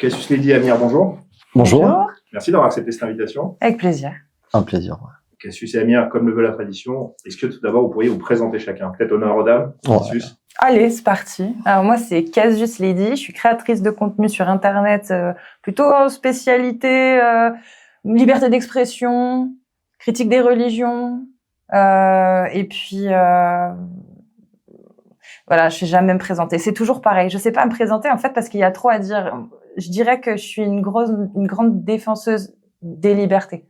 Cassius Lady Amir, bonjour. Bonjour. Merci d'avoir accepté cette invitation. Avec plaisir. Un plaisir. Cassius et Amir, comme le veut la tradition, est-ce que tout d'abord vous pourriez vous présenter chacun? Peut-être honneur aux dames. Cassius. Allez, c'est parti. Alors moi, c'est Cassius Lady. Je suis créatrice de contenu sur Internet, plutôt en spécialité liberté d'expression, critique des religions, et puis voilà, je sais jamais me présenter. C'est toujours pareil. Je sais pas me présenter en fait parce qu'il y a trop à dire. Je dirais que je suis une grande défenseuse des libertés.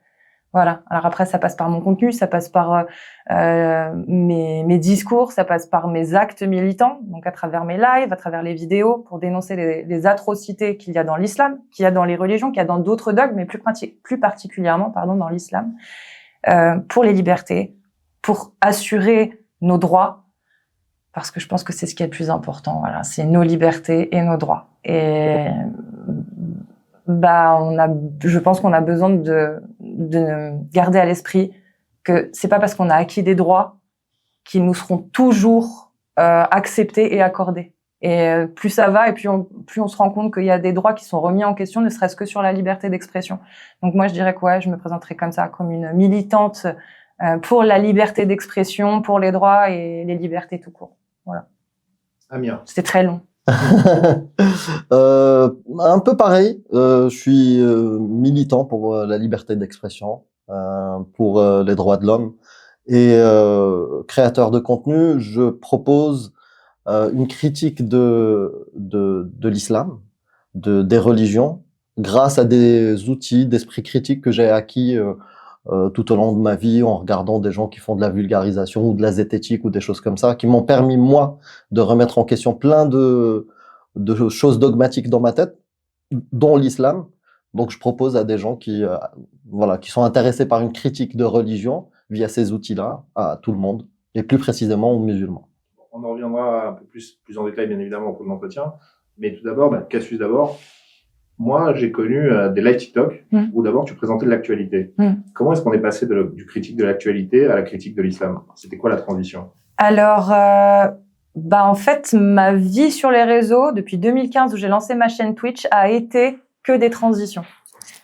Voilà. Alors après, ça passe par mon contenu, ça passe par mes discours, ça passe par mes actes militants, donc à travers mes lives, à travers les vidéos, pour dénoncer les atrocités qu'il y a dans l'islam, qu'il y a dans les religions, qu'il y a dans d'autres dogmes, mais plus particulièrement, dans l'islam, pour les libertés, pour assurer nos droits, parce que je pense que c'est ce qui est le plus important. Voilà, c'est nos libertés et nos droits. Et je pense qu'on a besoin de garder à l'esprit que c'est pas parce qu'on a acquis des droits qu'ils nous seront toujours acceptés et accordés. Et plus ça va, et plus on se rend compte qu'il y a des droits qui sont remis en question, ne serait-ce que sur la liberté d'expression. Donc moi, je dirais que ouais, je me présenterai comme ça, comme une militante pour la liberté d'expression, pour les droits et les libertés tout court. Voilà. Amir. C'était très long. Un peu pareil. Je suis militant pour la liberté d'expression, pour les droits de l'homme et créateur de contenu. Je propose une critique de l'islam, des religions, grâce à des outils d'esprit critique que j'ai acquis tout au long de ma vie en regardant des gens qui font de la vulgarisation ou de la zététique ou des choses comme ça, qui m'ont permis, moi, de remettre en question plein de choses dogmatiques dans ma tête, dont l'islam. Donc je propose à des gens qui sont intéressés par une critique de religion via ces outils-là, à tout le monde, et plus précisément aux musulmans. On en reviendra un peu plus en détail, bien évidemment, au cours de l'entretien. Mais tout d'abord, Cassius d'abord. Moi, j'ai connu des live TikTok où d'abord tu présentais de l'actualité. Comment est-ce qu'on est passé du critique de l'actualité à la critique de l'islam? C'était quoi la transition? Alors, en fait, ma vie sur les réseaux, depuis 2015 où j'ai lancé ma chaîne Twitch, a été que des transitions.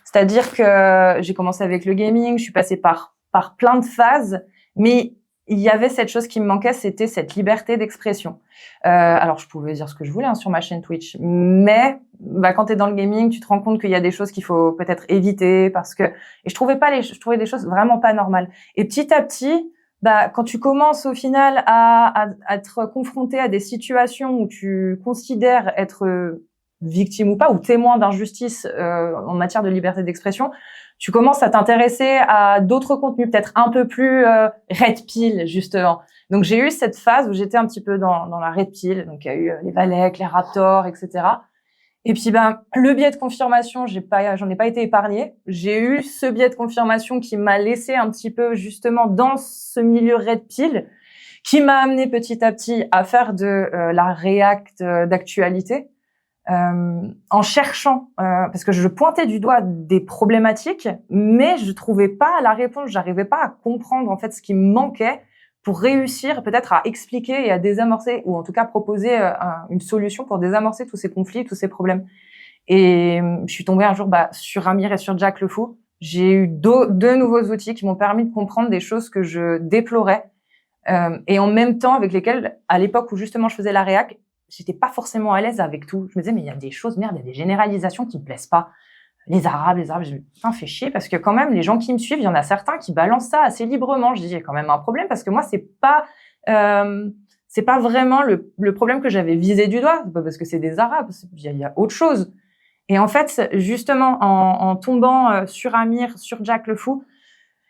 C'est-à-dire que j'ai commencé avec le gaming, je suis passée par plein de phases, mais il y avait cette chose qui me manquait, c'était cette liberté d'expression. Alors, je pouvais dire ce que je voulais sur ma chaîne Twitch, mais quand t'es dans le gaming, tu te rends compte qu'il y a des choses qu'il faut peut-être éviter et je trouvais des choses vraiment pas normales. Et petit à petit, quand tu commences au final à être confronté à des situations où tu considères être victime ou pas, ou témoin d'injustice en matière de liberté d'expression, tu commences à t'intéresser à d'autres contenus, peut-être un peu plus red pill, justement. Donc j'ai eu cette phase où j'étais un petit peu dans la red pill, donc il y a eu les Valek, les Raptors, etc. Et puis le biais de confirmation, j'en ai pas été épargnée. J'ai eu ce biais de confirmation qui m'a laissé un petit peu justement dans ce milieu red pill, qui m'a amené petit à petit à faire de la react d'actualité. En cherchant, parce que je pointais du doigt des problématiques, mais je trouvais pas la réponse, j'arrivais pas à comprendre en fait ce qui me manquait pour réussir peut-être à expliquer et à désamorcer, ou en tout cas proposer une solution pour désamorcer tous ces conflits, tous ces problèmes. Et je suis tombée un jour sur Amir et sur Jack le Fou. J'ai eu deux nouveaux outils qui m'ont permis de comprendre des choses que je déplorais, et en même temps avec lesquelles, à l'époque où justement je faisais la réac, j'étais pas forcément à l'aise avec tout. Je me disais, mais il y a des choses, merde, il y a des généralisations qui me plaisent pas. Les Arabes, ça me fait chier parce que quand même, les gens qui me suivent, il y en a certains qui balancent ça assez librement. Je dis, il y a quand même un problème parce que moi, c'est pas vraiment le problème que j'avais visé du doigt. C'est pas parce que c'est des Arabes, il y a autre chose. Et en fait, justement, en tombant sur Amir, sur Jack le Fou,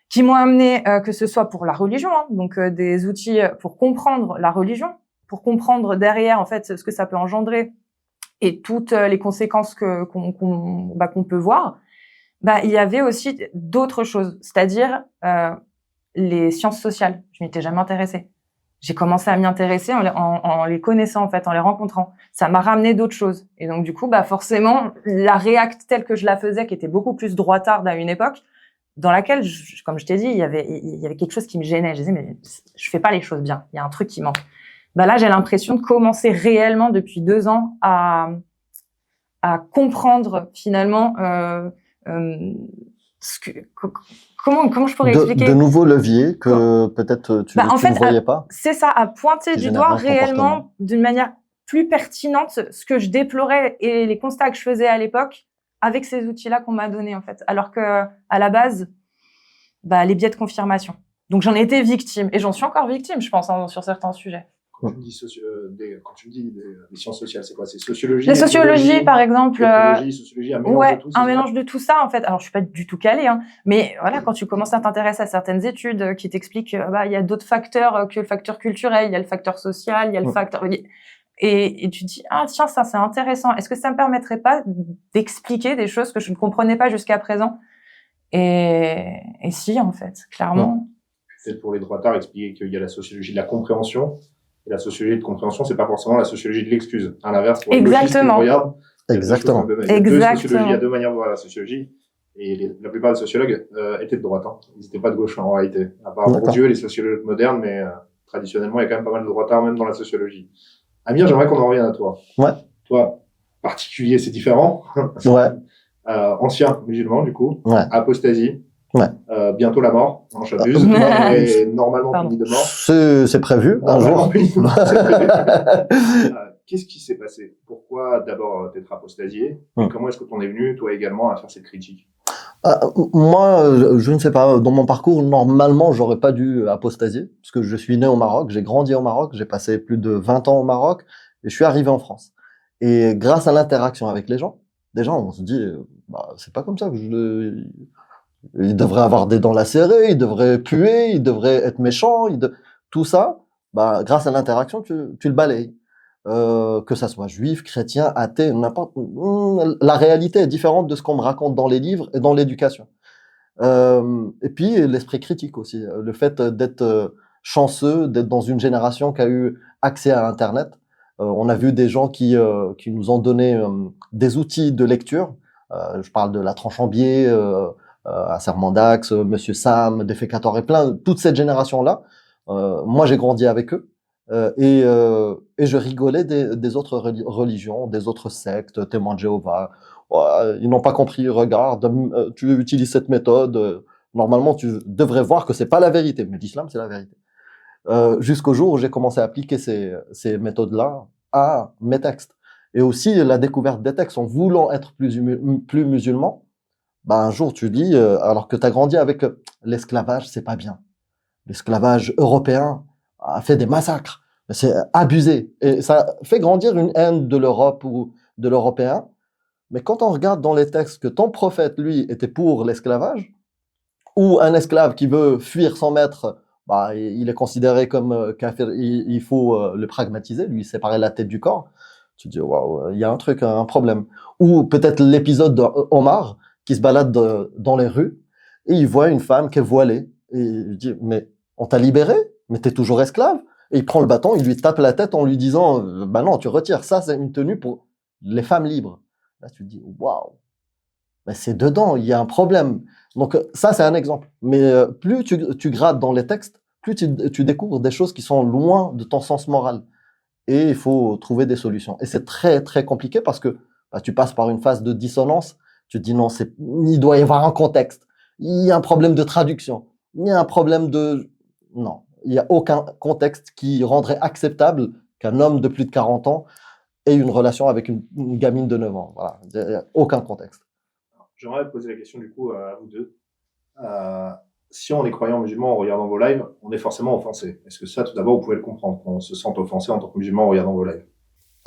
qui m'ont amené, que ce soit pour la religion, donc des outils pour comprendre la religion, pour comprendre derrière en fait ce que ça peut engendrer et toutes les conséquences qu'on peut voir, il y avait aussi d'autres choses, c'est-à-dire les sciences sociales. Je m'y étais jamais intéressée. J'ai commencé à m'y intéresser en les connaissant en fait, en les rencontrant. Ça m'a ramené d'autres choses. Et donc du coup, forcément, la react telle que je la faisais, qui était beaucoup plus droitarde à une époque, dans laquelle, comme je t'ai dit, il y avait quelque chose qui me gênait. Je disais mais je fais pas les choses bien. Il y a un truc qui manque. Là, j'ai l'impression de commencer réellement depuis 2 ans à à comprendre finalement comment je pourrais expliquer de nouveaux leviers que peut-être tu ne voyais pas. C'est ça, à pointer du doigt réellement d'une manière plus pertinente ce que je déplorais et les constats que je faisais à l'époque avec ces outils-là qu'on m'a donnés en fait. Alors que à la base, les biais de confirmation. Donc j'en ai été victime et j'en suis encore victime, je pense, sur certains sujets. Quand tu me dis des sciences sociales, c'est quoi? C'est sociologie? La sociologie, par exemple. Sociologie, un mélange de tout ça. Un mélange de tout ça, en fait. Alors, je suis pas du tout calée, hein, mais voilà, quand tu commences à t'intéresser à certaines études qui t'expliquent, il y a d'autres facteurs que le facteur culturel, il y a le facteur social, il y a le facteur, et tu te dis, ah, tiens, ça, c'est intéressant. Est-ce que ça me permettrait pas d'expliquer des choses que je ne comprenais pas jusqu'à présent? Et si, en fait, clairement. Peut-être pour les droitards, expliquer qu'il y a la sociologie de la compréhension. Et la sociologie de compréhension, c'est pas forcément la sociologie de l'excuse. À l'inverse, pour les gauchistes qui regardent, exactement. Il y a deux manières de voir la sociologie. Et la plupart des sociologues étaient de droite. Hein. Ils n'étaient pas de gauche en réalité. À part Bourdieu et les sociologues modernes, mais traditionnellement, il y a quand même pas mal de droitards, même dans la sociologie. Amir, j'aimerais qu'on en revienne à toi. Ouais. Toi, particulier, c'est différent. Ouais. Ancien musulman, du coup. Ouais. Apostasie. Ouais. Bientôt la mort. Non, j'abuse. Mais normalement puni de mort. C'est prévu, un jour. Qu'est-ce qui s'est passé? Pourquoi d'abord t'être apostasié? Et comment est-ce que t'en es venu, toi également, à faire cette critique? Moi, je ne sais pas. Dans mon parcours, normalement, j'aurais pas dû apostasier, parce que je suis né au Maroc, j'ai grandi au Maroc, j'ai passé plus de 20 ans au Maroc, et je suis arrivé en France. Et grâce à l'interaction avec les gens, on se dit, c'est pas comme ça que il devrait avoir des dents lacérées, il devrait puer, il devrait être méchant, tout ça, grâce à l'interaction, tu le balayes. Que ça soit juif, chrétien, athée, n'importe. La réalité est différente de ce qu'on me raconte dans les livres et dans l'éducation. Et puis l'esprit critique aussi, le fait d'être chanceux, d'être dans une génération qui a eu accès à Internet. On a vu des gens qui nous ont donné des outils de lecture. Je parle de La Tranche en biais, Serment d'Axe, Monsieur Sam, Défécatoire et toute cette génération-là. Moi, j'ai grandi avec eux. Et je rigolais des autres religions, des autres sectes, témoins de Jéhovah. Ils n'ont pas compris, regarde, tu utilises cette méthode, normalement tu devrais voir que c'est pas la vérité, mais l'islam c'est la vérité. Jusqu'au jour où j'ai commencé à appliquer ces méthodes-là à mes textes. Et aussi la découverte des textes en voulant être plus musulman. Un jour tu lis, alors que tu as grandi avec l'esclavage, c'est pas bien. L'esclavage européen a fait des massacres. C'est abusé. Et ça fait grandir une haine de l'Europe ou de l'Européen. Mais quand on regarde dans les textes que ton prophète, lui, était pour l'esclavage, ou un esclave qui veut fuir son maître, il est considéré comme kafir, il faut le pragmatiser, lui séparer la tête du corps. Tu te dis, waouh, il y a un truc, un problème. Ou peut-être l'épisode d'Omar, qui se balade dans les rues, et il voit une femme qui est voilée. Et il dit, mais on t'a libéré, mais t'es toujours esclave. Et il prend le bâton, il lui tape la tête en lui disant, non, tu retires, ça c'est une tenue pour les femmes libres. Là tu te dis, waouh, mais c'est dedans, il y a un problème. Donc ça c'est un exemple. Mais plus tu grattes dans les textes, plus tu découvres des choses qui sont loin de ton sens moral. Et il faut trouver des solutions. Et c'est très très compliqué parce que tu passes par une phase de dissonance. Tu te dis non, il doit y avoir un contexte. Il y a un problème de traduction. Il y a un problème de... Non, il n'y a aucun contexte qui rendrait acceptable qu'un homme de plus de 40 ans ait une relation avec une gamine de 9 ans. Voilà, il n'y a aucun contexte. J'aimerais poser la question du coup à vous deux. Si on est croyant musulman en regardant vos lives, on est forcément offensé. Est-ce que ça, tout d'abord, vous pouvez le comprendre, qu'on se sente offensé en tant que musulman en regardant vos lives?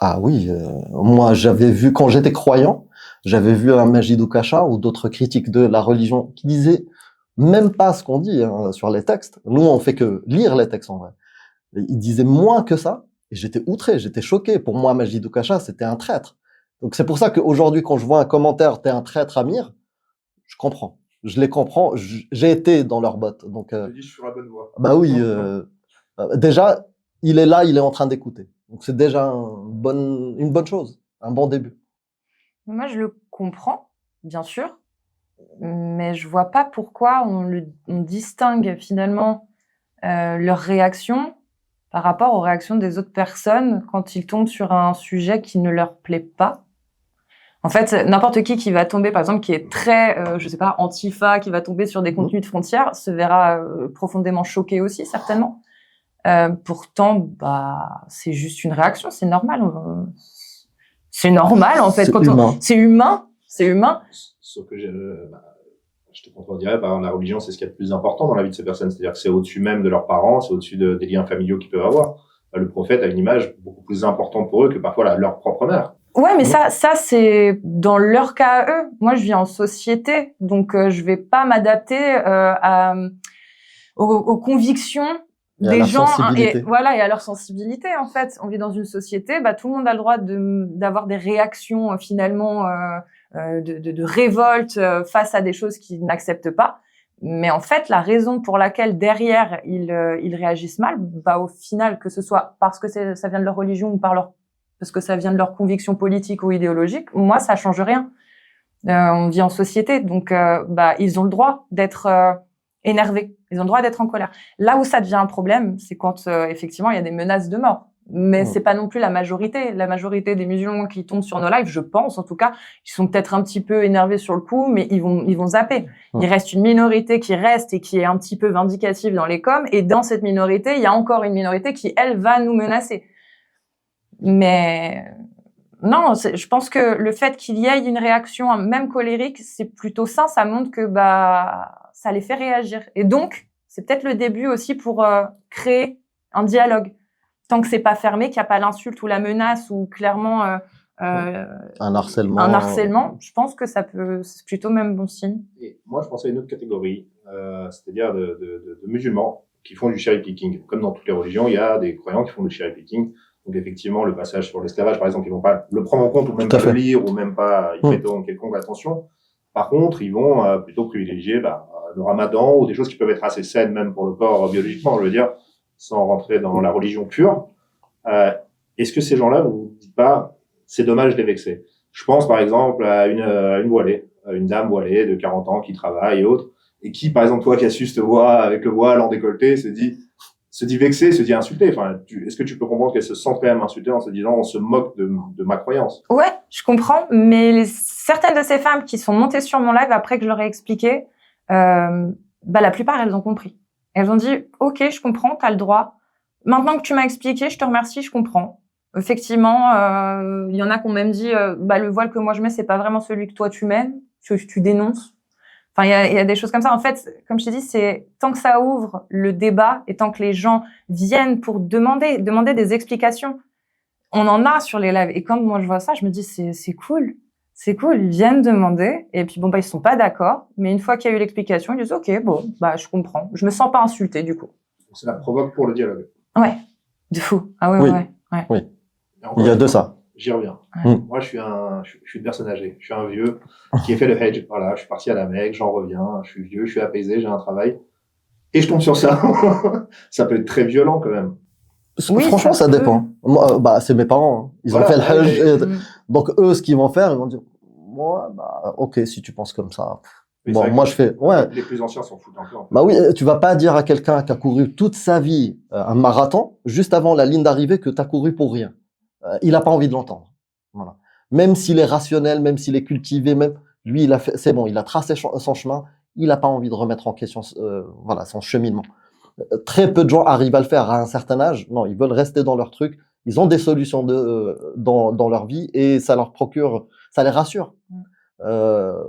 Ah oui, moi j'avais vu, quand j'étais croyant, j'avais vu un Majid Oukacha ou d'autres critiques de la religion qui disaient même pas ce qu'on dit sur les textes. Nous, on fait que lire les textes en vrai. Ils disaient moins que ça, et j'étais outré, j'étais choqué. Pour moi, Majid Oukacha, c'était un traître. Donc c'est pour ça qu'aujourd'hui, quand je vois un commentaire, t'es un traître, Amir, je comprends. Je les comprends. J'ai été dans leur botte. Donc, je dis, je suis sur la bonne voie. Bah oui. Déjà, il est là, il est en train d'écouter. Donc c'est déjà une bonne chose, un bon début. Moi, je le comprends, bien sûr, mais je vois pas pourquoi on distingue finalement leurs réactions par rapport aux réactions des autres personnes quand ils tombent sur un sujet qui ne leur plaît pas. En fait, n'importe qui va tomber, par exemple, qui est très, je sais pas, antifa, qui va tomber sur des contenus de frontières, se verra profondément choqué aussi, certainement. Pourtant, bah, c'est juste une réaction, c'est normal. C'est normal, en fait. C'est humain. C'est humain. Sauf que je te contredirais, la religion, c'est ce qu'il y a de plus important dans la vie de ces personnes. C'est-à-dire que c'est au-dessus même de leurs parents, c'est au-dessus des liens familiaux qu'ils peuvent avoir. Le prophète a une image beaucoup plus importante pour eux que parfois leur propre mère. Ouais, mais ça c'est dans leur cas à eux. Moi, je vis en société, donc je vais pas m'adapter aux convictions des gens et voilà, et à leur sensibilité. En fait, on vit dans une société, bah tout le monde a le droit d'avoir des réactions finalement de révolte face à des choses qu'ils n'acceptent pas. Mais en fait, la raison pour laquelle derrière ils réagissent mal, bah au final, que ce soit parce que ça vient de leur religion ou parce que ça vient de leur conviction politique ou idéologique, moi ça change rien. On vit en société, donc bah ils ont le droit d'être énervés, ils ont le droit d'être en colère. Là où ça devient un problème, c'est quand effectivement il y a des menaces de mort. Mais c'est pas non plus la majorité. La majorité des musulmans qui tombent sur nos lives, je pense, en tout cas, ils sont peut-être un petit peu énervés sur le coup, mais ils vont zapper. Il reste une minorité qui reste et qui est un petit peu vindicative dans les coms, et dans cette minorité, il y a encore une minorité qui, elle, va nous menacer. Mais non, je pense que le fait qu'il y ait une réaction, même colérique, c'est plutôt sain. Ça montre que bah ça les fait réagir. Et donc, c'est peut-être le début aussi pour créer un dialogue. Tant que c'est pas fermé, qu'il n'y a pas l'insulte ou la menace ou clairement un harcèlement, je pense que c'est plutôt même bon signe. Et moi, je pensais à une autre catégorie, c'est-à-dire de musulmans qui font du cherry picking. Comme dans toutes les religions, il y a des croyants qui font du cherry picking. Donc effectivement, le passage sur l'esclavage, par exemple, ils vont pas le prendre en compte ou même pas le lire ou même pas y prêter quelconque attention. Par contre, ils vont plutôt privilégier le ramadan ou des choses qui peuvent être assez saines même pour le corps biologiquement, je veux dire, sans rentrer dans la religion pure. Est-ce que ces gens-là, vous vous dites pas, c'est dommage de les vexer? Je pense par exemple à une voilée, une dame voilée de 40 ans qui travaille et autres, et qui, par exemple, toi qui as su te voir avec le voile en décolleté, se dit vexée, se dit insultée. Enfin, est-ce que tu peux comprendre qu'elle se sent quand même insultée en se disant on se moque de ma croyance? Ouais, je comprends, mais certaines de ces femmes qui sont montées sur mon live après que je leur ai expliqué, la plupart elles ont compris. Elles ont dit ok, je comprends, t'as le droit. Maintenant que tu m'as expliqué, je te remercie, je comprends. Effectivement, il y en a qui ont même dit le voile que moi je mets, c'est pas vraiment celui que toi tu mets, que tu dénonces. Enfin, il y a des choses comme ça. En fait, comme je t'ai dit, c'est tant que ça ouvre le débat et tant que les gens viennent pour demander des explications, on en a sur les lives. Et quand moi je vois ça, je me dis c'est cool. C'est cool, ils viennent demander et puis ils sont pas d'accord, mais une fois qu'il y a eu l'explication, ils disent OK, bon, je comprends. Je me sens pas insultée du coup. C'est la provoque pour le dialogue. Ouais. De fou. Ah ouais, oui. ouais. Oui. Il y a de ça. J'y reviens. Moi, je suis une personne âgée. Je suis un vieux qui a fait le Hajj. Voilà, je suis parti à la Mecque, j'en reviens. Je suis vieux, je suis apaisé, j'ai un travail. Et je tombe sur ça. Ça peut être très violent quand même. Oui, franchement, ça dépend. Moi, c'est mes parents. Ils ont fait le Hajj. Donc, eux, ce qu'ils vont faire, ils vont dire, moi, ok, si tu penses comme ça. Mais bon, moi, je fais, ouais. Les plus anciens s'en foutent un peu. En fait. Bah oui, tu vas pas dire à quelqu'un qui a couru toute sa vie un marathon, juste avant la ligne d'arrivée, que tu as couru pour rien. Il a pas envie de l'entendre. Voilà. Même s'il est rationnel, même s'il est cultivé, même lui, c'est bon, il a tracé son chemin. Il a pas envie de remettre en question, son cheminement. Très peu de gens arrivent à le faire à un certain âge. Non, ils veulent rester dans leur truc. Ils ont des solutions dans leur vie et ça leur procure, ça les rassure.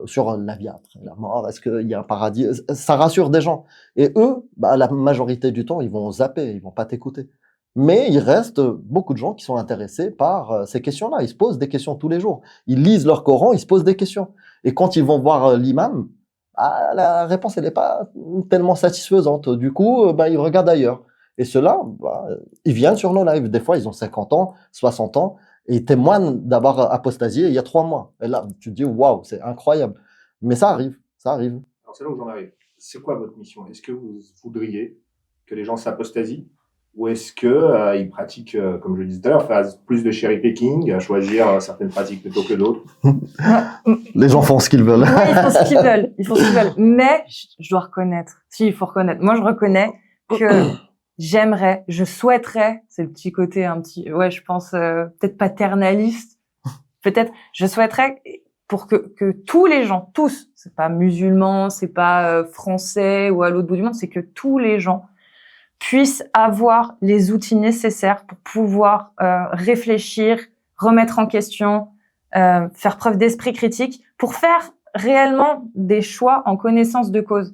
Sur la vie après la mort, est-ce qu'il y a un paradis, ça rassure des gens. Et eux, la majorité du temps, ils vont zapper, ils vont pas t'écouter. Mais il reste beaucoup de gens qui sont intéressés par ces questions-là. Ils se posent des questions tous les jours. Ils lisent leur Coran, ils se posent des questions. Et quand ils vont voir l'imam, la réponse, elle n'est pas tellement satisfaisante. Du coup, ils regardent ailleurs. Et ceux-là, ils viennent sur nos lives. Des fois, ils ont 50 ans, 60 ans, et ils témoignent d'avoir apostasié il y a 3 mois. Et là, tu te dis, waouh, c'est incroyable. Mais ça arrive, ça arrive. Alors, c'est là où j'en arrive. C'est quoi votre mission? Est-ce que vous voudriez que les gens s'apostasient? Ou est-ce que ils pratiquent, comme je le disais tout à l'heure, fassent plus de cherry picking, à choisir certaines pratiques plutôt que d'autres? Les gens font ce qu'ils veulent. Oui, ils font ce qu'ils veulent. Ils font ce qu'ils veulent. Mais je dois reconnaître. Si, il faut reconnaître. Moi, je reconnais que je souhaiterais, c'est le petit côté un petit, je pense peut-être paternaliste. Peut-être, je souhaiterais pour que tous les gens, tous, c'est pas musulmans, c'est pas français ou à l'autre bout du monde, c'est que tous les gens puissent avoir les outils nécessaires pour pouvoir réfléchir, remettre en question, faire preuve d'esprit critique, pour faire réellement des choix en connaissance de cause.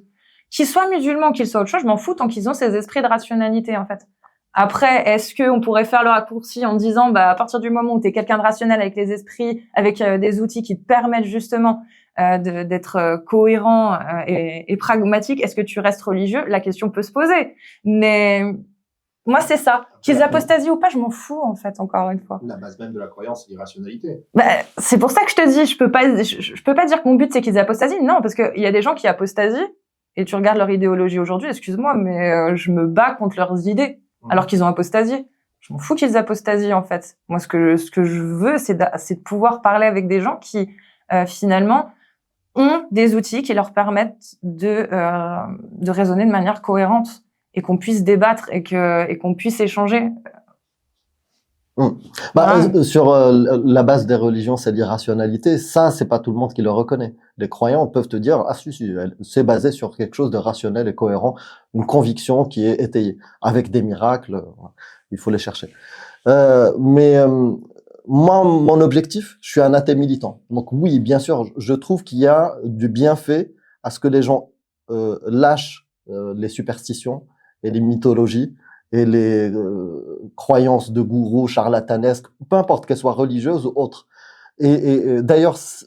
Qu'ils soient musulmans, qu'ils soient autre chose, je m'en fous tant qu'ils ont ces esprits de rationalité, en fait. Après, est-ce qu'on pourrait faire le raccourci en disant, à partir du moment où tu es quelqu'un de rationnel avec les esprits, avec des outils qui te permettent justement d'être cohérent et pragmatique, est-ce que tu restes religieux? La question peut se poser. Mais moi, c'est ça. Qu'ils apostasient ou pas, je m'en fous, en fait, encore une fois. La base même de la croyance, c'est l'irrationalité. C'est pour ça que je te dis, je peux pas dire que mon but, c'est qu'ils apostasient. Non, parce qu'il y a des gens qui apostasient et tu regardes leur idéologie aujourd'hui, excuse-moi, mais je me bats contre leurs idées. Alors qu'ils ont apostasié. Je m'en fous qu'ils apostasient, en fait. Moi, ce que je veux, c'est de pouvoir parler avec des gens qui, finalement, ont des outils qui leur permettent de raisonner de manière cohérente et qu'on puisse débattre et qu'on puisse échanger. Sur la base des religions, c'est l'irrationalité. Ça, c'est pas tout le monde qui le reconnaît. Les croyants peuvent te dire, ah si, c'est basé sur quelque chose de rationnel et cohérent, une conviction qui est étayée, avec des miracles. Il faut les chercher. Moi, mon objectif, je suis un athée militant. Donc oui, bien sûr, je trouve qu'il y a du bienfait à ce que les gens lâchent les superstitions et les mythologies et les croyances de gourous charlatanesques, peu importe qu'elles soient religieuses ou autres. Et d'ailleurs, ce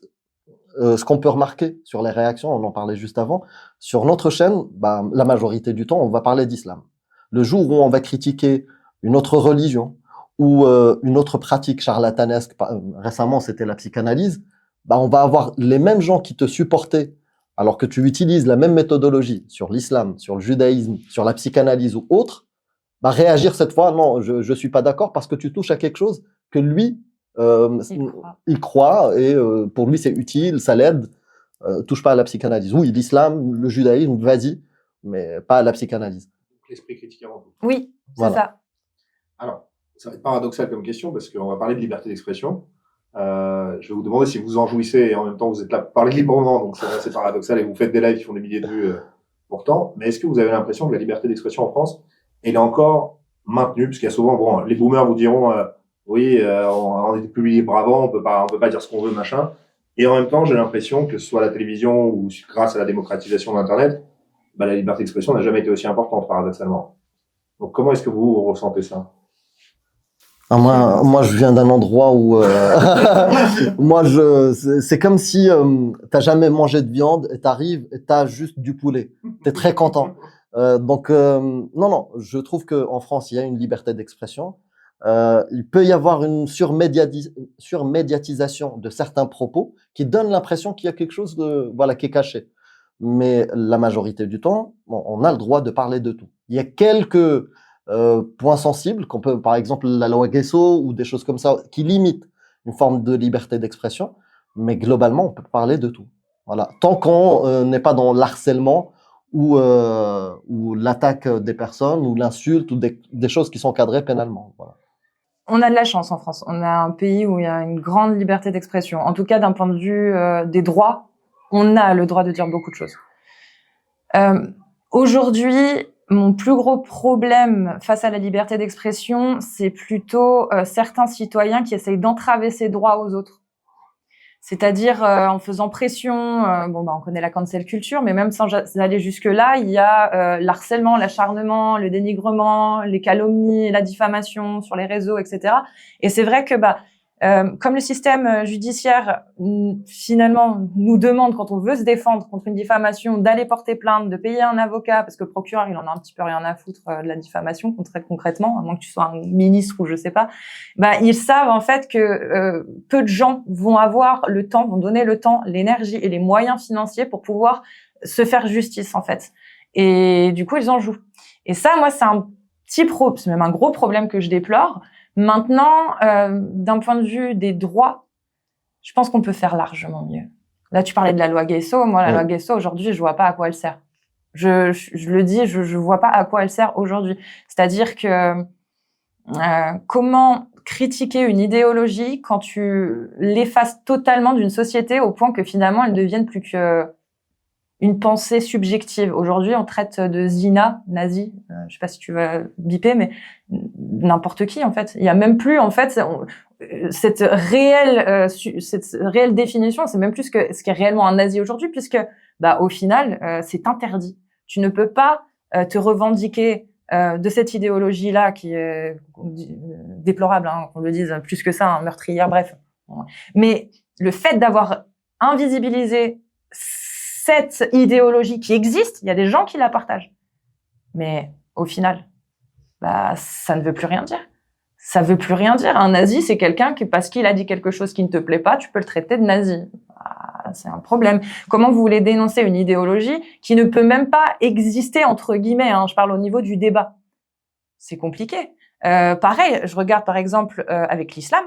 qu'on peut remarquer sur les réactions, on en parlait juste avant, sur notre chaîne, la majorité du temps, on va parler d'islam. Le jour où on va critiquer une autre religion ou une autre pratique charlatanesque, récemment c'était la psychanalyse, on va avoir les mêmes gens qui te supportaient alors que tu utilises la même méthodologie sur l'islam, sur le judaïsme, sur la psychanalyse ou autre, réagir cette fois, non, je suis pas d'accord parce que tu touches à quelque chose que lui, il croit et pour lui c'est utile, ça l'aide. Touche pas à la psychanalyse. Oui, l'islam, le judaïsme, vas-y, mais pas à la psychanalyse. L'esprit critique avant tout. Oui, c'est ça. Alors, ça va être paradoxal comme question parce qu'on va parler de liberté d'expression. Je vais vous demander si vous en jouissez et en même temps vous êtes là pour parler librement, donc c'est paradoxal et vous faites des lives qui font des milliers de vues pourtant. Mais est-ce que vous avez l'impression que la liberté d'expression en France, elle est encore maintenue? Parce qu'il y a souvent, les boomers vous diront, oui, on était plus libre avant, on peut pas dire ce qu'on veut, machin. Et en même temps, j'ai l'impression que ce soit la télévision ou grâce à la démocratisation d'Internet, la liberté d'expression n'a jamais été aussi importante, paradoxalement. Donc, comment est-ce que vous ressentez ça? Moi, je viens d'un endroit où c'est comme si t'as jamais mangé de viande et t'arrives et t'as juste du poulet. T'es très content. Non, je trouve que en France, il y a une liberté d'expression. Il peut y avoir une surmédiatisation de certains propos qui donne l'impression qu'il y a quelque chose qui est caché. Mais la majorité du temps, on a le droit de parler de tout. Il y a quelques points sensibles qu'on peut, par exemple, la loi Guesso ou des choses comme ça, qui limitent une forme de liberté d'expression. Mais globalement, on peut parler de tout. Voilà. Tant qu'on n'est pas dans l'harcèlement ou l'attaque des personnes ou l'insulte ou des choses qui sont cadrées pénalement. Voilà. On a de la chance en France. On a un pays où il y a une grande liberté d'expression. En tout cas, d'un point de vue des droits, on a le droit de dire beaucoup de choses. Aujourd'hui, mon plus gros problème face à la liberté d'expression, c'est plutôt certains citoyens qui essayent d'entraver ces droits aux autres. C'est-à-dire en faisant pression, on connaît la cancel culture, mais même sans aller jusque-là, il y a l'harcèlement, l'acharnement, le dénigrement, les calomnies, la diffamation sur les réseaux, etc. Et c'est vrai que comme le système judiciaire finalement nous demande, quand on veut se défendre contre une diffamation, d'aller porter plainte, de payer un avocat, parce que le procureur il en a un petit peu rien à foutre de la diffamation très concrètement, à moins que tu sois un ministre ou je sais pas, ils savent en fait que peu de gens vont avoir le temps, vont donner le temps, l'énergie et les moyens financiers pour pouvoir se faire justice en fait. Et du coup ils en jouent. Et ça, moi, c'est un petit c'est même un gros problème que je déplore. Maintenant, d'un point de vue des droits, je pense qu'on peut faire largement mieux. Là, tu parlais de la loi Guesso. Moi, la loi Guesso, aujourd'hui, je vois pas à quoi elle sert. Je le dis, je vois pas à quoi elle sert aujourd'hui. C'est-à-dire que comment critiquer une idéologie quand tu l'effaces totalement d'une société au point que finalement elle ne devienne plus qu'une pensée subjective. Aujourd'hui, on traite de zina, nazi, je sais pas si tu vas biper, mais n'importe qui en fait. Il y a même plus en fait cette réelle définition, c'est même plus ce qu'est réellement un nazi aujourd'hui, puisque au final c'est interdit. Tu ne peux pas te revendiquer de cette idéologie-là qui est déplorable, qu'on le dise plus que ça, meurtrière, bref. Mais le fait d'avoir invisibilisé cette idéologie qui existe, il y a des gens qui la partagent. Mais au final, ça ne veut plus rien dire. Ça veut plus rien dire. Un nazi, c'est quelqu'un qui, parce qu'il a dit quelque chose qui ne te plaît pas, tu peux le traiter de nazi. C'est un problème. Comment vous voulez dénoncer une idéologie qui ne peut même pas exister, entre guillemets, je parle au niveau du débat. C'est compliqué. Pareil, je regarde par exemple avec l'islam,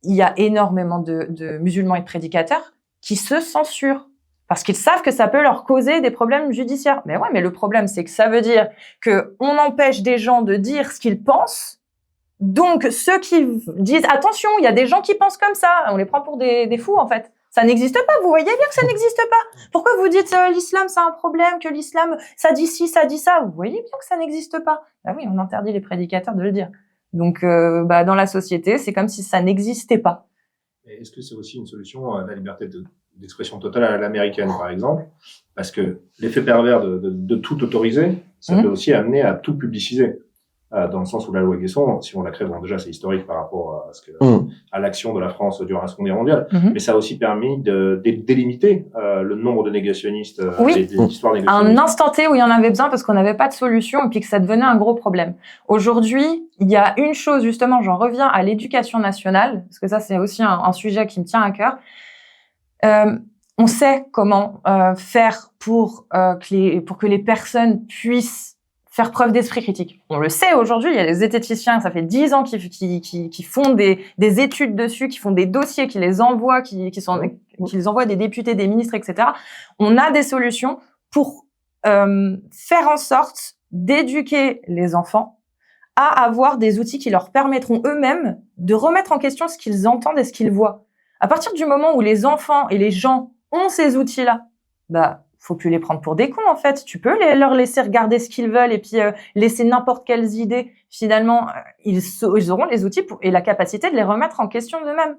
il y a énormément de musulmans et de prédicateurs qui se censurent parce qu'ils savent que ça peut leur causer des problèmes judiciaires. Mais ouais, mais le problème, c'est que ça veut dire que on empêche des gens de dire ce qu'ils pensent. Donc, ceux qui disent « Attention, il y a des gens qui pensent comme ça », on les prend pour des fous, en fait. Ça n'existe pas, vous voyez bien que ça n'existe pas. Pourquoi vous dites l'islam, c'est un problème, que l'islam, ça dit ci, ça dit ça. Vous voyez bien que ça n'existe pas. Oui, on interdit les prédicateurs de le dire. Donc, dans la société, c'est comme si ça n'existait pas. Est-ce que c'est aussi une solution à la liberté d'expression totale à l'américaine, par exemple? Parce que l'effet pervers de tout autoriser, ça peut aussi amener à tout publiciser. Dans le sens où la loi Guesson, si on la crée, déjà c'est historique par rapport à l'action de la France durant la Seconde Guerre mondiale, mais ça a aussi permis de délimiter le nombre de négationnistes, des histoires négationniste. Un instant T où il y en avait besoin parce qu'on n'avait pas de solution et puis que ça devenait un gros problème. Aujourd'hui, il y a une chose, justement, j'en reviens à l'éducation nationale, parce que ça c'est aussi un sujet qui me tient à cœur. On sait comment faire pour que les personnes puissent faire preuve d'esprit critique. On le sait aujourd'hui, il y a des zététiciens, ça fait 10 ans qui font des études dessus, qui font des dossiers, qui les envoient, qui les envoient à des députés, des ministres, etc. On a des solutions pour faire en sorte d'éduquer les enfants à avoir des outils qui leur permettront eux-mêmes de remettre en question ce qu'ils entendent et ce qu'ils voient. À partir du moment où les enfants et les gens ont ces outils-là, faut plus les prendre pour des cons, en fait. Tu peux leur laisser regarder ce qu'ils veulent et puis laisser n'importe quelles idées. Finalement, ils auront les outils et la capacité de les remettre en question d'eux-mêmes.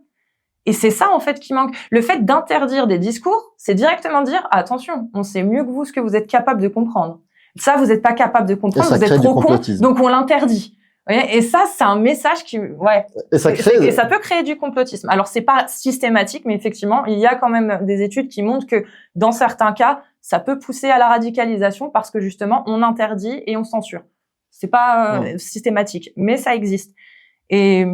Et c'est ça, en fait, qui manque. Le fait d'interdire des discours, c'est directement dire, attention, on sait mieux que vous ce que vous êtes capable de comprendre. Ça, vous n'êtes pas capable de comprendre, vous êtes trop con, donc on l'interdit. Et ça, c'est un message qui, et ça peut créer du complotisme. Alors, c'est pas systématique, mais effectivement, il y a quand même des études qui montrent que dans certains cas, ça peut pousser à la radicalisation parce que justement, on interdit et on censure. C'est pas systématique, mais ça existe. Et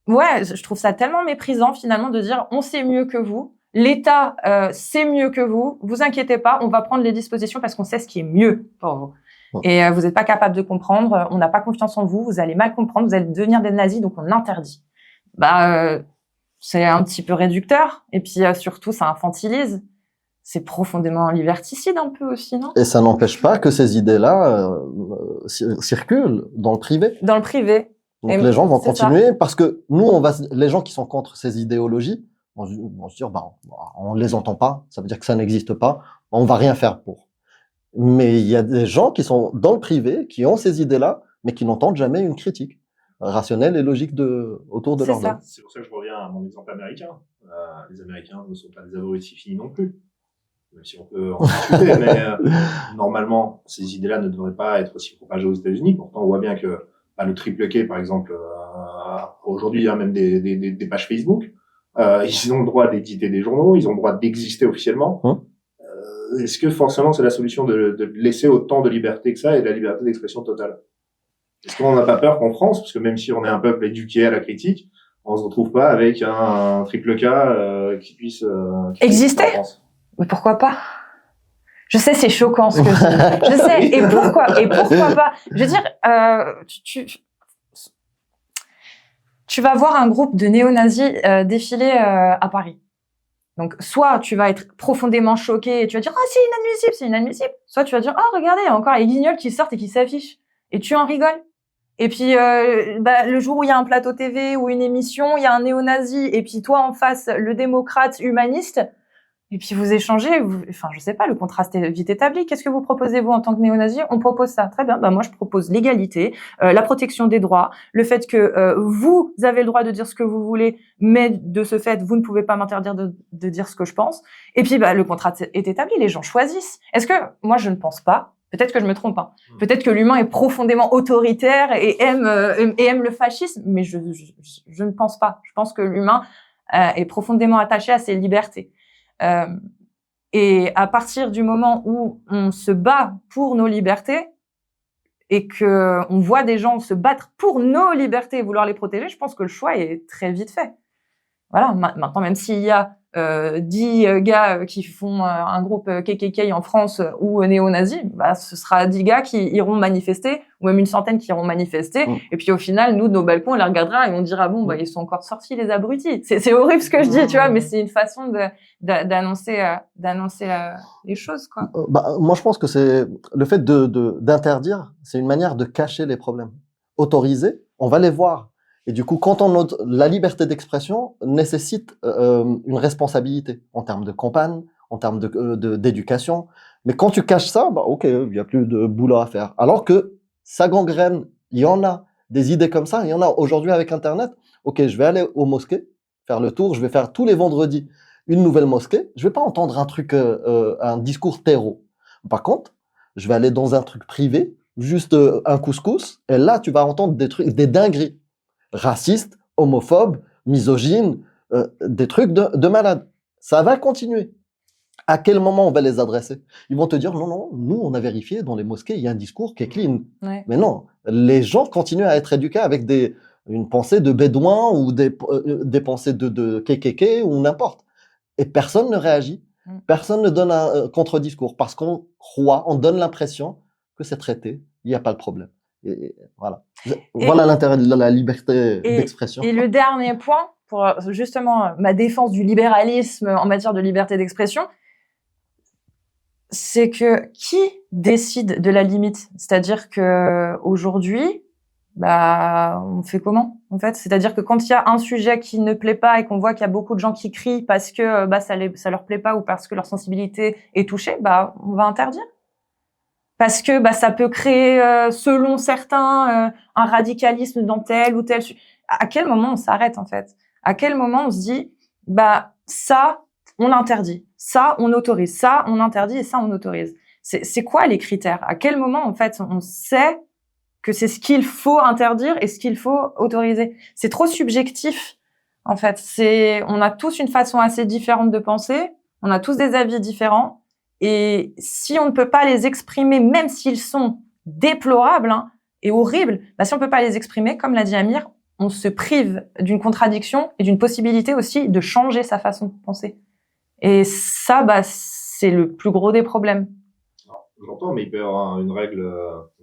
je trouve ça tellement méprisant finalement de dire on sait mieux que vous, l'État sait mieux que vous inquiétez pas, on va prendre les dispositions parce qu'on sait ce qui est mieux pour vous. Et vous n'êtes pas capable de comprendre, on n'a pas confiance en vous, vous allez mal comprendre, vous allez devenir des nazis, donc on interdit. C'est un petit peu réducteur, et puis surtout ça infantilise. C'est profondément liberticide un peu aussi, non? Et ça n'empêche pas que ces idées-là circulent dans le privé. Dans le privé. Donc les gens vont continuer parce que nous, les gens qui sont contre ces idéologies vont se dire, on les entend pas, ça veut dire que ça n'existe pas, on va rien faire pour. Mais il y a des gens qui sont dans le privé, qui ont ces idées-là, mais qui n'entendent jamais une critique rationnelle et logique autour de leur dogme. C'est pour ça que je reviens à mon exemple américain. Les Américains ne sont pas des abrutis finis non plus. Même si on peut en discuter, mais normalement, ces idées-là ne devraient pas être aussi propagées aux États-Unis. Pourtant, on voit bien que le triple K, par exemple, aujourd'hui, il y a même des pages Facebook. Ils ont le droit d'éditer des journaux, ils ont le droit d'exister officiellement. Est-ce que forcément c'est la solution de laisser autant de liberté que ça et de la liberté d'expression totale? Est-ce qu'on n'a pas peur qu'en France, parce que même si on est un peuple éduqué à la critique, on se retrouve pas avec un triple K qui puisse exister? Mais pourquoi pas? Je sais, c'est choquant ce que je dis. Je sais, et pourquoi pas? Je veux dire, tu vas voir un groupe de néo-nazis défiler à Paris. Donc, soit tu vas être profondément choqué et tu vas dire « Ah, c'est inadmissible !» Soit tu vas dire « Ah, regardez, il y a encore les guignols qui sortent et qui s'affichent. » Et tu en rigoles. Et puis, le jour où il y a un plateau TV ou une émission, il y a un néo-nazi, et puis toi en face, le démocrate humaniste, et puis vous échangez, je sais pas, le contraste est vite établi. Qu'est-ce que vous proposez, vous, en tant que néo-nazi? On propose ça. Très bien. Moi, je propose l'égalité, la protection des droits, le fait que vous avez le droit de dire ce que vous voulez, mais de ce fait, vous ne pouvez pas m'interdire de dire ce que je pense. Et puis, le contraste est établi. Les gens choisissent. Est-ce que, moi, je ne pense pas. Peut-être que je me trompe. Hein. Peut-être que l'humain est profondément autoritaire et aime le fascisme, mais je ne pense pas. Je pense que l'humain est profondément attaché à ses libertés. Et à partir du moment où on se bat pour nos libertés et que on voit des gens se battre pour nos libertés et vouloir les protéger, je pense que le choix est très vite fait. Voilà. Maintenant, même s'il y a 10 gars qui font un groupe KKK en France ou néo-nazi, ce sera 10 gars qui iront manifester, ou même une centaine qui iront manifester. Et puis au final, nous, de nos balcons, on les regardera et on dira ils sont encore sortis, les abrutis. C'est horrible ce que je dis, tu vois, mais c'est une façon d'annoncer les choses, quoi. Moi, je pense que c'est le fait d'interdire, c'est une manière de cacher les problèmes. Autoriser, on va les voir. Et du coup, la liberté d'expression nécessite une responsabilité en termes de campagne, en termes d'éducation. Mais quand tu caches ça, ok, il n'y a plus de boulot à faire. Alors que ça gangrène, il y en a des idées comme ça, il y en a aujourd'hui avec Internet. Ok, je vais aller aux mosquées, faire le tour, je vais faire tous les vendredis une nouvelle mosquée. Je vais pas entendre un discours terreau. Par contre, je vais aller dans un truc privé, juste un couscous, et là, tu vas entendre des dingueries. Racistes, homophobes, misogynes, des trucs de malades. Ça va continuer. À quel moment on va les adresser? Ils vont te dire non, nous on a vérifié dans les mosquées, il y a un discours qui est clean. Ouais. Mais non, les gens continuent à être éduqués avec une pensée de bédouin ou des pensées de KKK ou n'importe. Et personne ne réagit, personne ne donne un contre-discours parce qu'on croit, on donne l'impression que c'est traité, il n'y a pas de problème. Et voilà. Voilà l'intérêt de la liberté d'expression. Et le dernier point, pour justement ma défense du libéralisme en matière de liberté d'expression, c'est que qui décide de la limite? C'est-à-dire que aujourd'hui, on fait comment, en fait? C'est-à-dire que quand il y a un sujet qui ne plaît pas et qu'on voit qu'il y a beaucoup de gens qui crient parce que ça leur plaît pas ou parce que leur sensibilité est touchée, on va interdire. Parce que ça peut créer, selon certains, un radicalisme dans tel ou tel. À quel moment on s'arrête, en fait? À quel moment on se dit ça on l'interdit, ça on autorise, ça on interdit et ça on autorise? C'est quoi les critères? À quel moment, en fait, on sait que c'est ce qu'il faut interdire et ce qu'il faut autoriser? C'est trop subjectif, en fait. On a tous une façon assez différente de penser, on a tous des avis différents. Et si on ne peut pas les exprimer, même s'ils sont déplorables et horribles, si on ne peut pas les exprimer, comme l'a dit Amir, on se prive d'une contradiction et d'une possibilité aussi de changer sa façon de penser. Et ça, c'est le plus gros des problèmes. J'entends, mais il peut y avoir une règle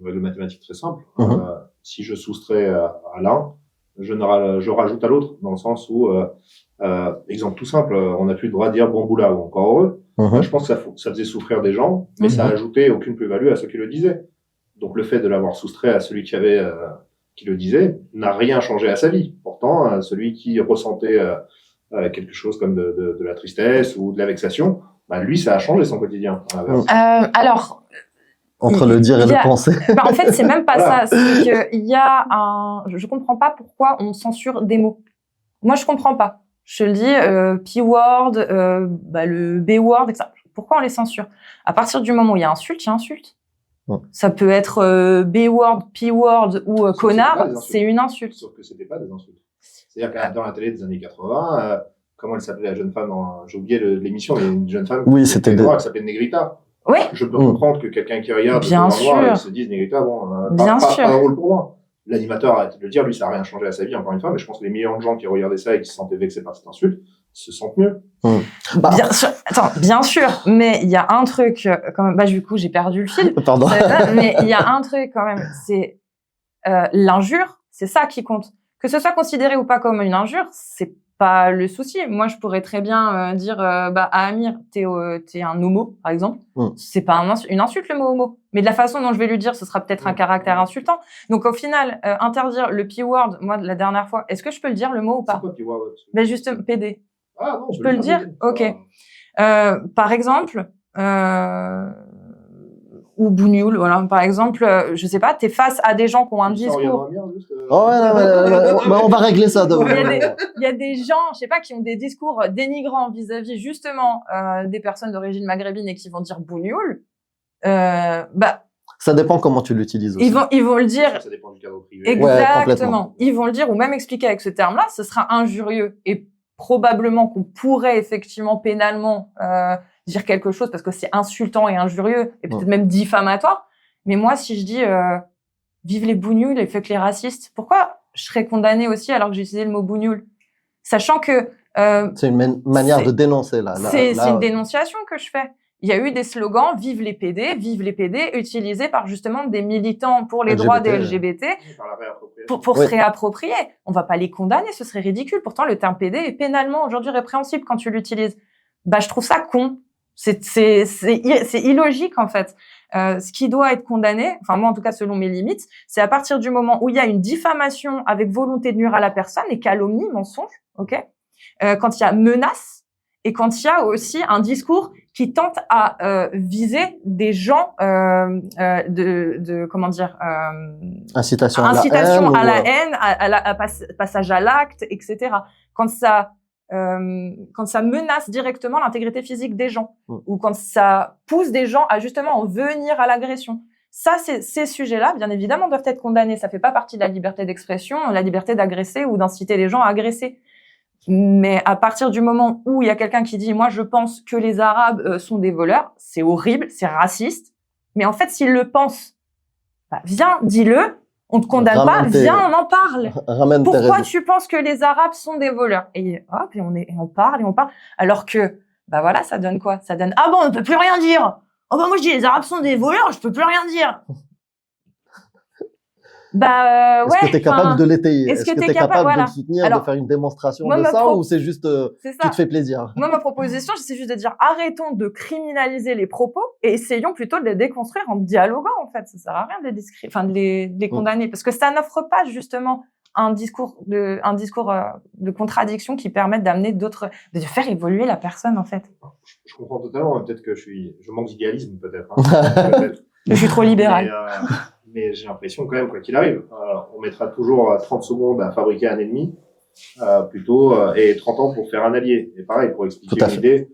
mathématique très simple. Si je soustrais à l'un, je rajoute à l'autre, dans le sens où, exemple tout simple, on n'a plus le droit de dire bon boula ou encore heureux. Je pense que ça faisait souffrir des gens, mais ça ajoutait aucune plus-value à ceux qui le disaient. Donc le fait de l'avoir soustrait à celui qui le disait n'a rien changé à sa vie. Pourtant, celui qui ressentait quelque chose comme de la tristesse ou de la vexation, lui, ça a changé son quotidien. Alors, entre le dire et le penser. En fait, c'est même pas ça. C'est que je comprends pas pourquoi on censure des mots. Moi, je comprends pas. Je le dis, P-word, le B-word, etc. Pourquoi on les censure? À partir du moment où il y a insulte, il y a insulte. Ça peut être B-word, P-word ou connard, c'est une insulte. Sauf que c'était pas des insultes. C'est-à-dire que dans la télé des années 80, comment elle s'appelait la jeune femme j'ai oublié l'émission, mais une jeune femme qui s'appelait Negrita. Oui. Je peux comprendre que quelqu'un qui regarde bien sûr se dise Negrita, pas un rôle pour moi. L'animateur a arrêté de le dire, lui, ça n'a rien changé à sa vie, encore une fois, mais je pense que les millions de gens qui regardaient ça et qui se sentaient vexés par cette insulte se sentent mieux. Bien sûr, mais il y a un truc, quand même, du coup, j'ai perdu le fil. Pardon. Mais il y a un truc, quand même, c'est l'injure, c'est ça qui compte. Que ce soit considéré ou pas comme une injure, c'est pas le souci. Moi, je pourrais très bien dire à Amir, t'es un homo, par exemple. C'est pas une insulte, le mot homo. Mais de la façon dont je vais lui dire, ce sera peut-être un caractère insultant. Donc, au final, interdire le P-word, moi, la dernière fois, est-ce que je peux le dire, le mot, ou pas? C'est quoi P-word? Ben, justement, PD. Ah non, je peux le dire? Ok. Par exemple, ou bougnoul, voilà. Par exemple, je sais pas, t'es face à des gens qui ont un discours. On va régler ça demain. Il y a des gens, je sais pas, qui ont des discours dénigrants vis-à-vis justement des personnes d'origine maghrébine et qui vont dire bougnoul. Ça dépend comment tu l'utilises aussi. Ils vont le dire. Ça dépend du cadre privé. Exactement. Ouais, ils vont le dire ou même expliquer avec ce terme-là, ce sera injurieux et probablement qu'on pourrait effectivement pénalement dire quelque chose parce que c'est insultant et injurieux et peut-être même diffamatoire. Mais moi, si je dis vive les bougnoules et fuck les racistes, pourquoi je serais condamnée aussi alors que j'ai utilisé le mot bougnoul? Sachant que c'est une manière de dénoncer là. C'est une dénonciation que je fais. Il y a eu des slogans vive les PD, utilisés par justement des militants pour les droits des LGBT pour se réapproprier. On va pas les condamner, ce serait ridicule. Pourtant, le terme PD est pénalement aujourd'hui répréhensible quand tu l'utilises. Je trouve ça con. C'est illogique en fait. Ce qui doit être condamné, enfin moi en tout cas selon mes limites, c'est à partir du moment où il y a une diffamation avec volonté de nuire à la personne et calomnie, mensonge, ok, quand il y a menace et quand il y a aussi un discours qui tente à viser des gens comment dire, incitation à la haine, à passage à l'acte, etc. Quand ça menace directement l'intégrité physique des gens ou quand ça pousse des gens à justement en venir à l'agression. Ça, ces sujets-là, bien évidemment, doivent être condamnés. Ça fait pas partie de la liberté d'expression, la liberté d'agresser ou d'inciter les gens à agresser. Mais à partir du moment où il y a quelqu'un qui dit « moi, je pense que les Arabes sont des voleurs », c'est horrible, c'est raciste. Mais en fait, s'il le pense, viens, dis-le. On te condamne pas, viens, on en parle. Pourquoi tu penses que les Arabes sont des voleurs? Et hop, et on parle. Alors que, voilà, ça donne quoi? Ça donne, ah bon, on peut plus rien dire. Oh moi je dis les Arabes sont des voleurs, je peux plus rien dire. Est-ce que tu es capable de l'étayer? Est-ce que tu es capable de le soutenir, de faire une démonstration de ça, ou c'est juste tu te fais plaisir? Moi, ma proposition, c'est juste de dire arrêtons de criminaliser les propos et essayons plutôt de les déconstruire en dialoguant, en fait. Ça sert à rien de les condamner parce que ça n'offre pas justement un discours de contradiction qui permette d'amener d'autres, de faire évoluer la personne, en fait. Je comprends totalement. Peut-être que je manque d'idéalisme, peut-être. Hein. Je suis trop libéral. Mais j'ai l'impression quand même, quoi qu'il arrive, on mettra toujours 30 secondes à fabriquer un ennemi, et 30 ans pour faire un allié. Et pareil, pour expliquer une idée,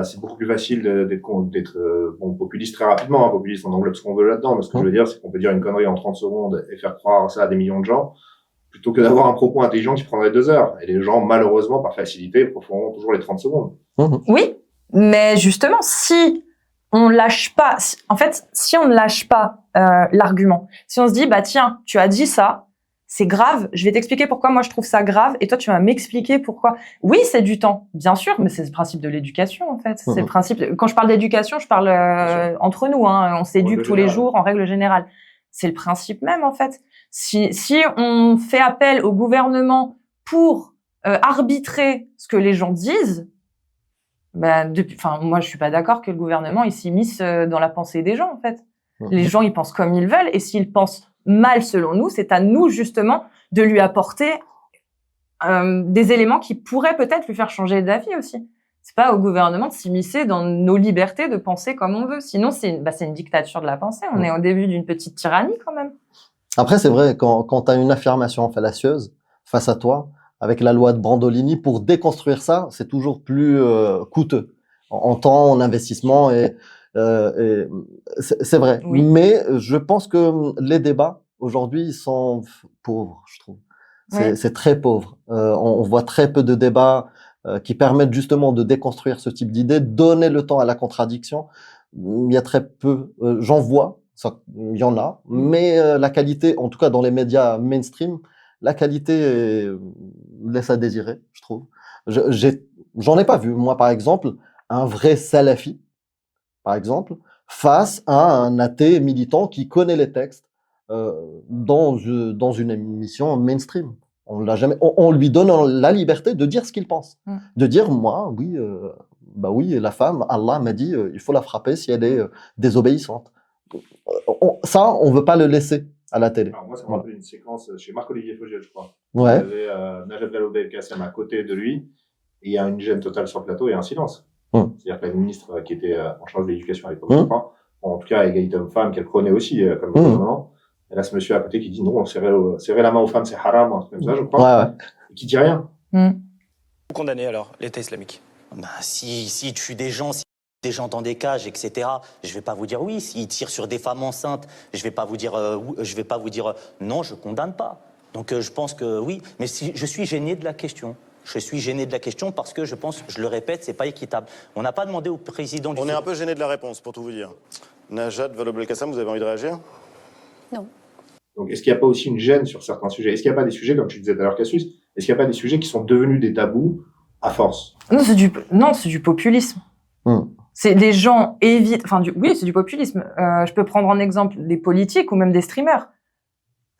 c'est beaucoup plus facile d'être populiste très rapidement. Hein. Populiste, on englobe ce qu'on veut là-dedans. Mais ce que je veux dire, c'est qu'on peut dire une connerie en 30 secondes et faire croire ça à des millions de gens, plutôt que d'avoir un propos intelligent qui prendrait 2 heures. Et les gens, malheureusement, par facilité, préféreront toujours les 30 secondes. Oui, mais justement, si on lâche pas, en fait, si on ne lâche pas l'argument, si on se dit tiens, tu as dit ça, c'est grave, je vais t'expliquer pourquoi moi je trouve ça grave et toi tu vas m'expliquer pourquoi. Oui, c'est du temps, bien sûr, mais c'est le principe de l'éducation en fait. C'est le principe. Quand je parle d'éducation, je parle entre nous, hein, on s'éduque tous les jours en règle générale. C'est le principe même en fait. Si on fait appel au gouvernement pour arbitrer ce que les gens disent, moi je suis pas d'accord que le gouvernement il s'immisce dans la pensée des gens en fait. Les gens ils pensent comme ils veulent et s'ils pensent mal selon nous, c'est à nous justement de lui apporter des éléments qui pourraient peut-être lui faire changer d'avis aussi. C'est pas au gouvernement de s'immiscer dans nos libertés de penser comme on veut. Sinon c'est une dictature de la pensée. On est au début d'une petite tyrannie quand même. Après c'est vrai quand tu as une affirmation fallacieuse face à toi, avec la loi de Brandolini, pour déconstruire ça, c'est toujours plus coûteux en temps, en investissement, et c'est vrai. Oui. Mais je pense que les débats aujourd'hui sont pauvres, je trouve. C'est très pauvre. On voit très peu de débats qui permettent justement de déconstruire ce type d'idées, donner le temps à la contradiction. Il y a très peu, j'en vois, il y en a, mais la qualité, en tout cas dans les médias mainstream, la qualité laisse à désirer, je trouve. J'en ai pas vu, moi, par exemple, un vrai salafi, par exemple, face à un athée militant qui connaît les textes dans une émission mainstream. On l'a jamais. On lui donne la liberté de dire ce qu'il pense, de dire moi, oui, bah oui, la femme, Allah m'a dit, il faut la frapper si elle est désobéissante. Ça, on veut pas le laisser à la télé. Alors moi, ça m'a rappelé une séquence chez Marc-Olivier Fogiel, je crois. Ouais. Il y avait Najat Vallaud-Belkacem à côté de lui, et il y a une gêne totale sur le plateau et un silence. C'est-à-dire que la ministre qui était en charge de l'éducation à l'époque, je crois, en tout cas égalité homme-femme, qu'elle prenait aussi comme gouvernement. Et là, ce monsieur à côté qui dit non, serrer la main aux femmes, c'est haram, un truc comme ça, je crois, et qui dit rien. Vous condamnez alors l'État islamique? S'il tue des gens, s'il des gens dans des cages, etc. Je vais pas vous dire oui. S'il tire sur des femmes enceintes, je vais pas vous dire non, je condamne pas. Donc je pense que oui, mais je suis gêné de la question. Je suis gêné de la question parce que je pense, je le répète, c'est pas équitable. On n'a pas demandé au président du... On est un peu gêné de la réponse, pour tout vous dire. Najat Vallaud-Belkacem, vous avez envie de réagir? Non. Donc, est-ce qu'il n'y a pas aussi une gêne sur certains sujets? Est-ce qu'il n'y a pas des sujets, comme tu disais tout à l'heure, Cassius, est-ce qu'il n'y a pas des sujets qui sont devenus des tabous à force? Non, c'est du populisme. C'est des gens évitent... Oui, c'est du populisme. Je peux prendre en exemple des politiques ou même des streamers.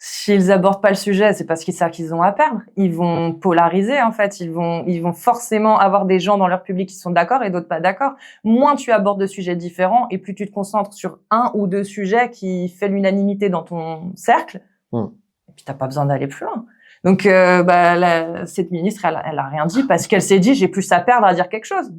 S'ils abordent pas le sujet, c'est parce qu'ils savent qu'ils ont à perdre. Ils vont polariser, en fait. Ils vont forcément avoir des gens dans leur public qui sont d'accord et d'autres pas d'accord. Moins tu abordes de sujets différents et plus tu te concentres sur un ou deux sujets qui fait l'unanimité dans ton cercle. Et puis t'as pas besoin d'aller plus loin. Donc, cette ministre, elle a rien dit parce qu'elle s'est dit, j'ai plus à perdre à dire quelque chose.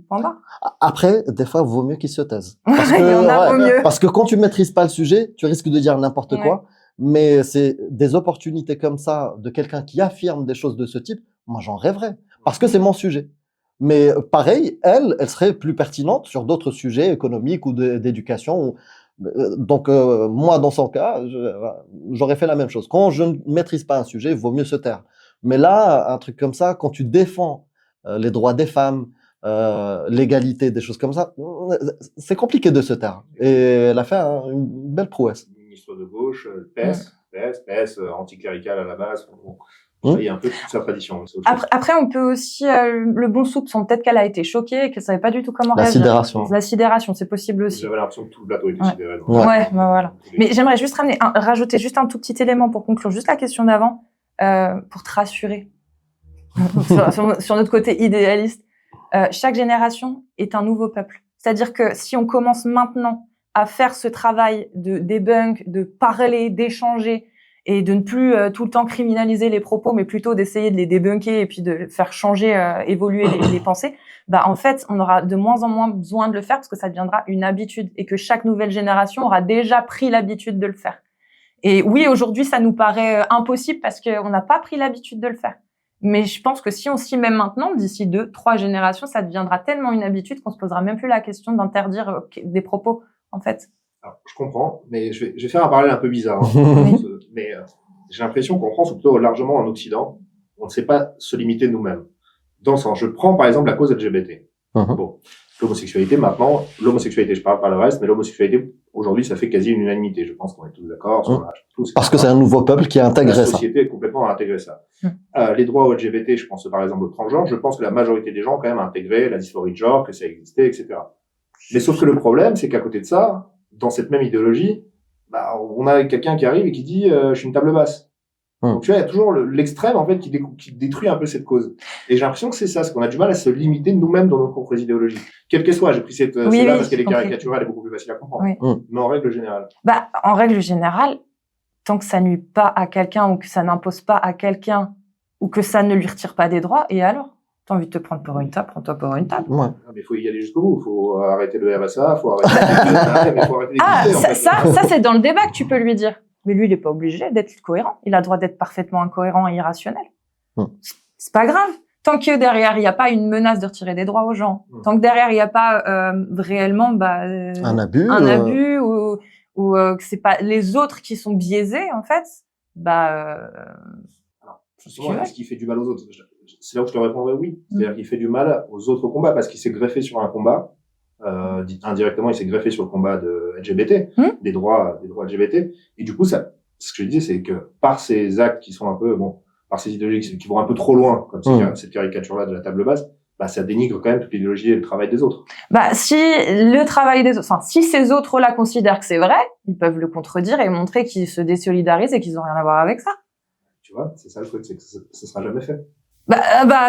Après, des fois, vaut mieux qu'ils se taisent. Parce que, vaut mieux. Parce que quand tu maîtrises pas le sujet, tu risques de dire n'importe quoi. Mais c'est des opportunités comme ça de quelqu'un qui affirme des choses de ce type. Moi, j'en rêverais parce que c'est mon sujet. Mais pareil, elle serait plus pertinente sur d'autres sujets économiques ou d'éducation. Donc, moi, dans son cas, j'aurais fait la même chose. Quand je ne maîtrise pas un sujet, il vaut mieux se taire. Mais là, un truc comme ça, quand tu défends les droits des femmes, l'égalité, des choses comme ça, c'est compliqué de se taire. Et elle a fait une belle prouesse. Ministre de gauche, PS, anticlérical à la base. Il y a un peu toute sa tradition. Après, on peut aussi le bon soupçon, peut-être qu'elle a été choquée et qu'elle savait pas du tout comment réagir. La sidération, c'est possible aussi. J'avais l'impression que tout le plateau était sidéré. Voilà. Mais j'aimerais juste rajouter juste un tout petit élément pour conclure juste la question d'avant, pour te rassurer sur notre côté idéaliste. Chaque génération est un nouveau peuple. C'est-à-dire que si on commence maintenant à faire ce travail de debunk, de parler, d'échanger et de ne plus tout le temps criminaliser les propos, mais plutôt d'essayer de les débunker et puis de faire changer, évoluer les pensées, en fait, on aura de moins en moins besoin de le faire parce que ça deviendra une habitude et que chaque nouvelle génération aura déjà pris l'habitude de le faire. Et oui, aujourd'hui, ça nous paraît impossible parce qu'on n'a pas pris l'habitude de le faire. Mais je pense que si on s'y met maintenant, d'ici 2-3 générations, ça deviendra tellement une habitude qu'on se posera même plus la question d'interdire des propos, en fait. Alors, je comprends, mais je vais faire un parallèle un peu bizarre. Mais j'ai l'impression qu'en France, ou plutôt largement en Occident, on ne sait pas se limiter nous-mêmes. Dans le sens, je prends par exemple la cause LGBT. Bon, l'homosexualité maintenant, je parle pas le reste, mais l'homosexualité aujourd'hui, ça fait quasi une unanimité. Je pense qu'on est tous d'accord. Parce que c'est un nouveau peuple qui a intégré ça. La société complètement a intégré ça. Les droits aux LGBT, je pense par exemple au transgenre, je pense que la majorité des gens ont quand même intégré la dysphorie de genre, que ça existait, etc. Mais sauf que le problème, c'est qu'à côté de ça, dans cette même idéologie, on a quelqu'un qui arrive et qui dit je suis une table basse. Donc tu vois, il y a toujours l'extrême en fait qui détruit un peu cette cause. Et j'ai l'impression que c'est ça, c'est qu'on a du mal à se limiter nous-mêmes dans nos propres idéologies. Quelle qu'elle soit, j'ai pris celle-là parce qu'elle est caricaturale, elle est beaucoup plus facile à comprendre. Mais en règle générale. En règle générale, tant que ça nuit pas à quelqu'un ou que ça n'impose pas à quelqu'un ou que ça ne lui retire pas des droits, et alors? T'as envie de te prendre pour une table, prends-toi pour une table. Mais il faut y aller jusqu'au bout. Il faut arrêter le RSA, il faut arrêter ça, c'est dans le débat que tu peux lui dire. Mais lui, il est pas obligé d'être cohérent. Il a le droit d'être parfaitement incohérent et irrationnel. C'est pas grave. Tant que derrière, il n'y a pas une menace de retirer des droits aux gens. Tant que derrière, il n'y a pas réellement un abus ou que c'est pas les autres qui sont biaisés, en fait, justement, est-ce qu'il fait du mal aux autres? C'est là où je te répondrais oui. C'est-à-dire qu'il fait du mal aux autres combats parce qu'il s'est greffé sur un combat. Indirectement, il s'est greffé sur le combat de LGBT, des droits LGBT. Et du coup, ce que je disais, c'est que par ces actes qui sont un peu, par ces idéologies qui vont un peu trop loin, comme cette caricature-là de la table basse, ça dénigre quand même toute l'idéologie et le travail des autres. Si le travail des autres, si ces autres-là considèrent que c'est vrai, ils peuvent le contredire et montrer qu'ils se désolidarisent et qu'ils ont rien à voir avec ça. Tu vois, c'est ça le truc, c'est que ça sera jamais fait.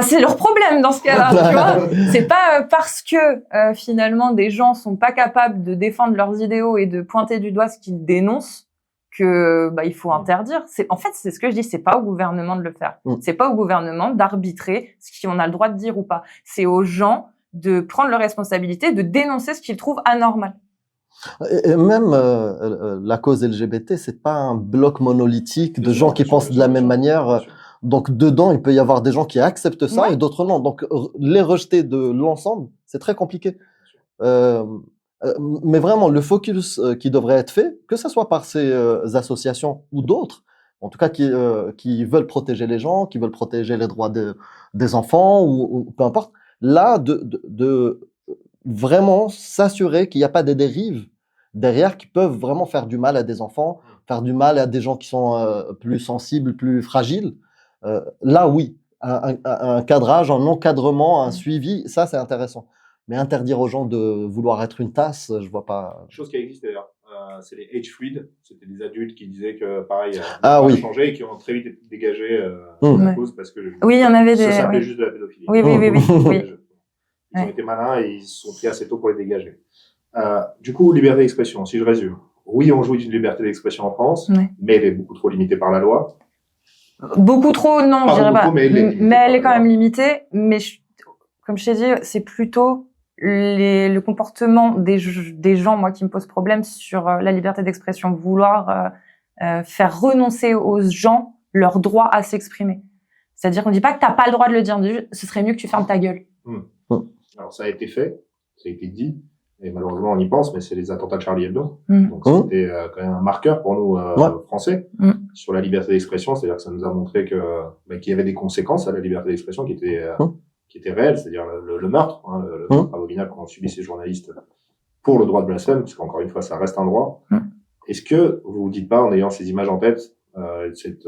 C'est leur problème dans ce cas-là, tu vois. C'est pas parce que finalement des gens sont pas capables de défendre leurs idéaux et de pointer du doigt ce qu'ils dénoncent que il faut interdire. C'est ce que je dis, c'est pas au gouvernement de le faire. C'est pas au gouvernement d'arbitrer ce qu'on a le droit de dire ou pas. C'est aux gens de prendre leurs responsabilités, de dénoncer ce qu'ils trouvent anormal. Et même la cause LGBT, c'est pas un bloc monolithique de gens qui pensent de la même manière. Donc dedans, il peut y avoir des gens qui acceptent ça et d'autres non. Donc les rejeter de l'ensemble, c'est très compliqué. Mais vraiment, le focus qui devrait être fait, que ce soit par ces associations ou d'autres, en tout cas qui veulent protéger les gens, qui veulent protéger les droits des enfants ou peu importe, là, de vraiment s'assurer qu'il n'y a pas des dérives derrière qui peuvent vraiment faire du mal à des enfants, faire du mal à des gens qui sont plus sensibles, plus fragiles. Là, oui, un cadrage, un encadrement, un suivi, ça, c'est intéressant. Mais interdire aux gens de vouloir être une tasse, je vois pas. Chose qui existe d'ailleurs, c'est les age fluids. C'était des adultes qui disaient que pareil, oui, changé et qui ont très vite été dégagés à cause parce que oui, il y en avait des. Ça s'appelait juste de la pédophilie. Oui. Ils ont été malins et ils se sont pris assez tôt pour les dégager. Du coup, liberté d'expression. Si je résume, oui, on jouit d'une liberté d'expression en France, mais elle est beaucoup trop limitée par la loi. Beaucoup trop, non, je dirais pas. Mais elle est quand même limitée. Mais comme je t'ai dit, c'est plutôt le comportement des gens, moi, qui me pose problème sur la liberté d'expression. Vouloir faire renoncer aux gens leur droit à s'exprimer. C'est-à-dire qu'on dit pas que t'as pas le droit de le dire. Ce serait mieux que tu fermes ta gueule. Alors, ça a été fait, ça a été dit. Et malheureusement, on y pense, mais c'est les attentats de Charlie Hebdo. Donc, c'était quand même un marqueur pour nous, Français, sur la liberté d'expression. C'est-à-dire que ça nous a montré qu'il y avait des conséquences à la liberté d'expression qui étaient réelles. C'est-à-dire le meurtre, le meurtre abominable qu'ont subi ces journalistes pour le droit de blasphème, parce qu'encore une fois, ça reste un droit. Est-ce que vous vous dites pas, en ayant ces images en tête, cet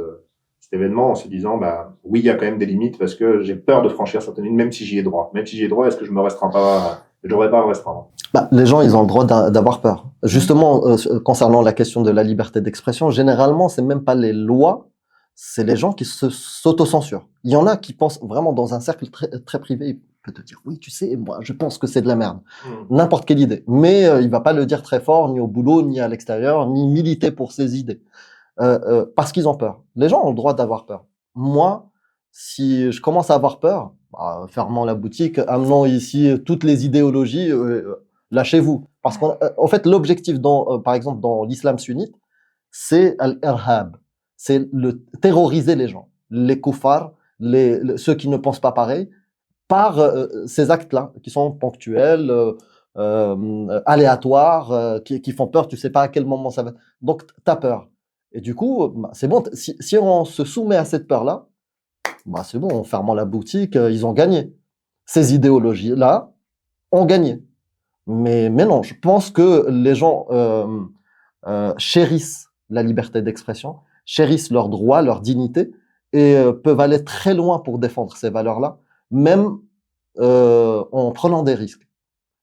événement, en se disant, oui, il y a quand même des limites, parce que j'ai peur de franchir certaines lignes, même si j'y ai droit. Même si j'y ai droit, est-ce que je me restreins pas, je devrais pas me restreindre? Les gens, ils ont le droit d'avoir peur. Justement, concernant la question de la liberté d'expression, généralement, c'est même pas les lois, c'est les gens qui s'autocensurent. Il y en a qui pensent vraiment dans un cercle très, très privé, il peut te dire, oui, tu sais, moi, je pense que c'est de la merde. N'importe quelle idée. Mais il va pas le dire très fort, ni au boulot, ni à l'extérieur, ni militer pour ses idées. Parce qu'ils ont peur. Les gens ont le droit d'avoir peur. Moi, si je commence à avoir peur, fermons la boutique, amenons ici toutes les idéologies, lâchez-vous. Parce qu'en fait, l'objectif, par exemple, dans l'islam sunnite, c'est al-irhab. C'est terroriser les gens, les koufars, ceux qui ne pensent pas pareil, par ces actes-là, qui sont ponctuels, aléatoires, qui font peur, tu sais pas à quel moment ça va. Donc, t'as peur. Et du coup, c'est bon, si on se soumet à cette peur-là, c'est bon, en fermant la boutique, ils ont gagné. Ces idéologies-là ont gagné. Mais non, je pense que les gens chérissent la liberté d'expression, chérissent leurs droits, leur dignité, et peuvent aller très loin pour défendre ces valeurs-là, même en prenant des risques.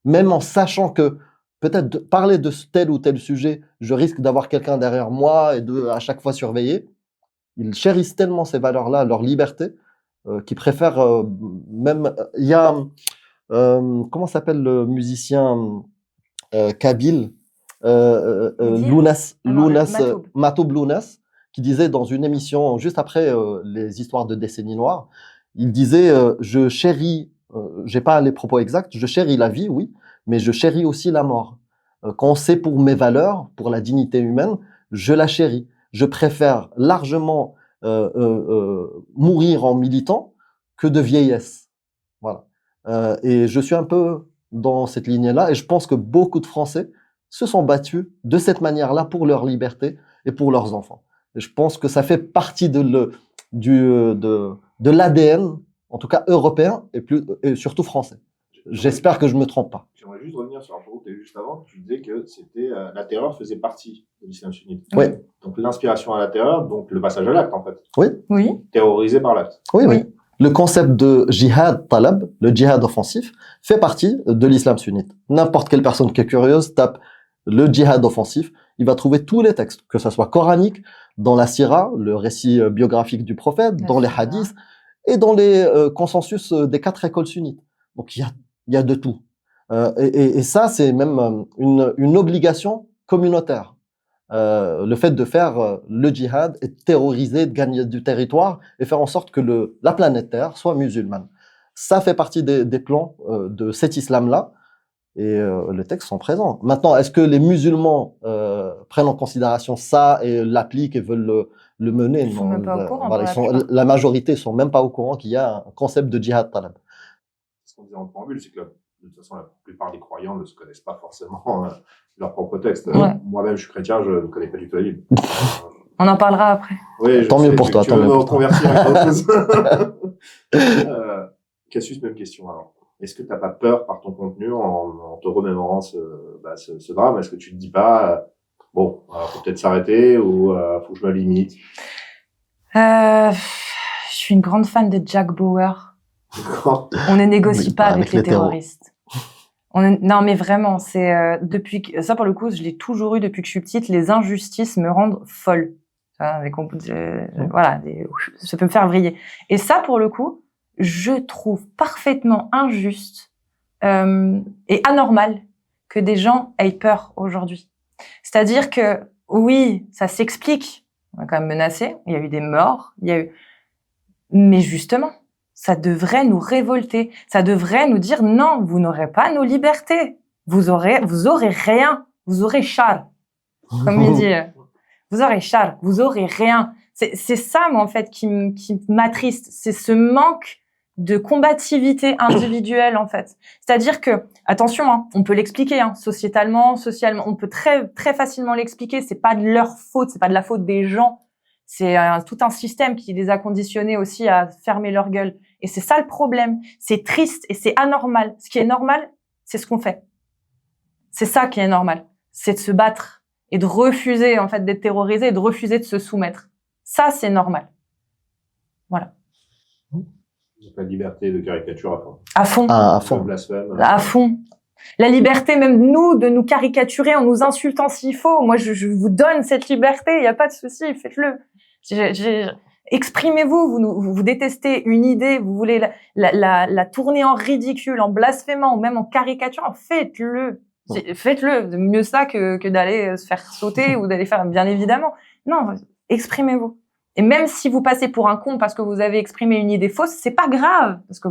Même en sachant que peut-être parler de tel ou tel sujet, je risque d'avoir quelqu'un derrière moi et de à chaque fois surveiller. Ils chérissent tellement ces valeurs-là, leur liberté, qu'ils préfèrent même... Il y a... comment s'appelle le musicien kabyle Matoub Lounas, qui disait dans une émission, juste après les histoires de décennies noires, il disait je chéris, j'ai pas les propos exacts, je chéris la vie, oui, mais je chéris aussi la mort. Quand c'est pour mes valeurs, pour la dignité humaine, je la chéris. Je préfère largement mourir en militant que de vieillesse. Voilà. Et je suis un peu dans cette lignée-là, et je pense que beaucoup de Français se sont battus de cette manière-là pour leur liberté et pour leurs enfants. Et je pense que ça fait partie de l'ADN, en tout cas européen et surtout français. J'espère que je me trompe pas. J'aimerais juste revenir sur un propos que tu as eu juste avant. Tu disais que la terreur faisait partie de l'islam sunnite. Oui. Donc l'inspiration à la terreur, donc le passage à l'acte en fait. Oui. Terrorisé par l'acte. Oui. Le concept de jihad talab, le djihad offensif, fait partie de l'islam sunnite. N'importe quelle personne qui est curieuse tape le djihad offensif, il va trouver tous les textes, que ce soit coranique, dans la Sira, le récit biographique du prophète, dans les hadiths et dans les consensus des 4 écoles sunnites. Donc il y a de tout. Et ça, c'est même une obligation communautaire. Le fait de faire le djihad et de terroriser, de gagner du territoire et faire en sorte que la planète Terre soit musulmane. Ça fait partie des plans de cet islam-là et les textes sont présents. Maintenant, est-ce que les musulmans prennent en considération ça et l'appliquent et veulent le mener? Ils sont même pas au courant. Voilà, la majorité sont même pas au courant qu'il y a un concept de djihad talab. Ce qu'on disait en préambule, c'est que de toute façon, la plupart des croyants ne se connaissent pas forcément leur propre texte. Ouais. Moi-même, je suis chrétien, je ne connais pas du tout la Bible. On en parlera après. Oui, tant mieux pour toi. Tu veux me reconvertir avec autre chose. Cassius, même question. Alors, est-ce que tu n'as pas peur par ton contenu en te remémorant ce drame? Est-ce que tu te dis pas, bon, faut peut-être s'arrêter ou faut que je me limite? Je suis une grande fan de Jack Bauer. On ne négocie pas avec les terroristes. Non, mais vraiment, c'est depuis que, ça pour le coup, je l'ai toujours eu depuis que je suis petite. Les injustices me rendent folle. Voilà, ça peut me faire vriller. Et ça, pour le coup, je trouve parfaitement injuste et anormal que des gens aient peur aujourd'hui. C'est-à-dire que oui, ça s'explique. On a quand même menacé. Il y a eu des morts. Mais justement, ça devrait nous révolter. Ça devrait nous dire non, vous n'aurez pas nos libertés. Vous aurez rien. Vous aurez char. Comme il dit, vous aurez char. Vous aurez rien. C'est ça, moi, en fait, qui m'attriste. C'est ce manque de combativité individuelle, en fait. C'est-à-dire que, attention, hein, on peut l'expliquer, hein, socialement, on peut très, très facilement l'expliquer. C'est pas de leur faute. C'est pas de la faute des gens. C'est tout un système qui les a conditionnés aussi à fermer leur gueule. Et c'est ça le problème. C'est triste et c'est anormal. Ce qui est normal, c'est ce qu'on fait. C'est ça qui est normal. C'est de se battre et de refuser, en fait, d'être terrorisé et de refuser de se soumettre. Ça, c'est normal. Voilà. La liberté de caricature à fond. À fond. À fond. Le blasphème. À fond. La liberté, même nous, de nous caricaturer en nous insultant s'il faut. Moi, je vous donne cette liberté. Il n'y a pas de souci. Faites-le. Exprimez-vous, vous détestez une idée, vous voulez la tourner en ridicule, en blasphémant ou même en caricaturant, faites-le. Faites-le. Mieux ça que d'aller se faire sauter ou d'aller faire, bien évidemment. Non, exprimez-vous. Et même si vous passez pour un con parce que vous avez exprimé une idée fausse, c'est pas grave. Parce que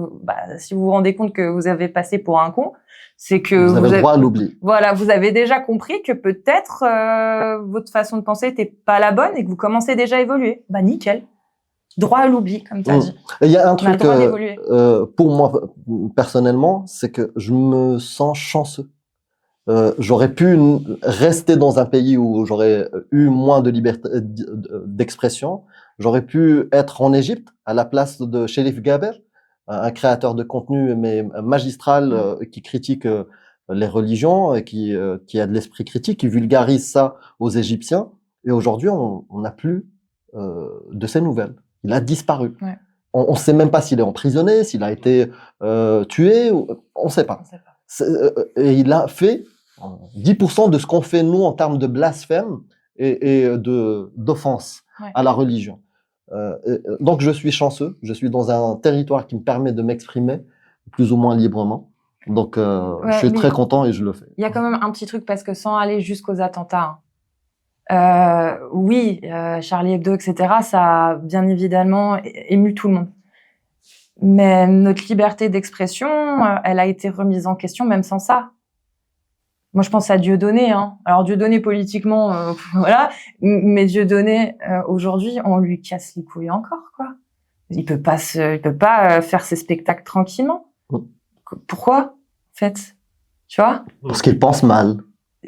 si vous vous rendez compte que vous avez passé pour un con, c'est que vous avez le droit à l'oubli. Voilà, vous avez déjà compris que peut-être votre façon de penser n'était pas la bonne et que vous commencez déjà à évoluer. Bah nickel. Droit à l'oubli, comme tu as dit. Il y a un truc pour moi personnellement, c'est que je me sens chanceux. J'aurais pu rester dans un pays où j'aurais eu moins de liberté d'expression. J'aurais pu être en Égypte à la place de Sherif Gaber, un créateur de contenu mais magistral qui critique les religions et qui a de l'esprit critique, qui vulgarise ça aux Égyptiens. Et aujourd'hui, on n'a plus de ces nouvelles. Il a disparu. Ouais. On ne sait même pas s'il est emprisonné, s'il a été tué. On ne sait pas. Et il a fait 10% de ce qu'on fait nous en termes de blasphème et d'offense à la religion. Donc je suis chanceux, je suis dans un territoire qui me permet de m'exprimer plus ou moins librement. Donc je suis très content et je le fais. Il y a quand même un petit truc parce que sans aller jusqu'aux attentats, oui, Charlie Hebdo, etc., ça a bien évidemment ému tout le monde. Mais notre liberté d'expression, elle a été remise en question même sans ça. Moi, je pense à Dieudonné. Hein. Alors, Dieudonné, politiquement, voilà. Mais Dieudonné, aujourd'hui, on lui casse les couilles encore, quoi. Il peut pas faire ses spectacles tranquillement. Pourquoi, en fait? Tu vois? Parce qu'il pense mal.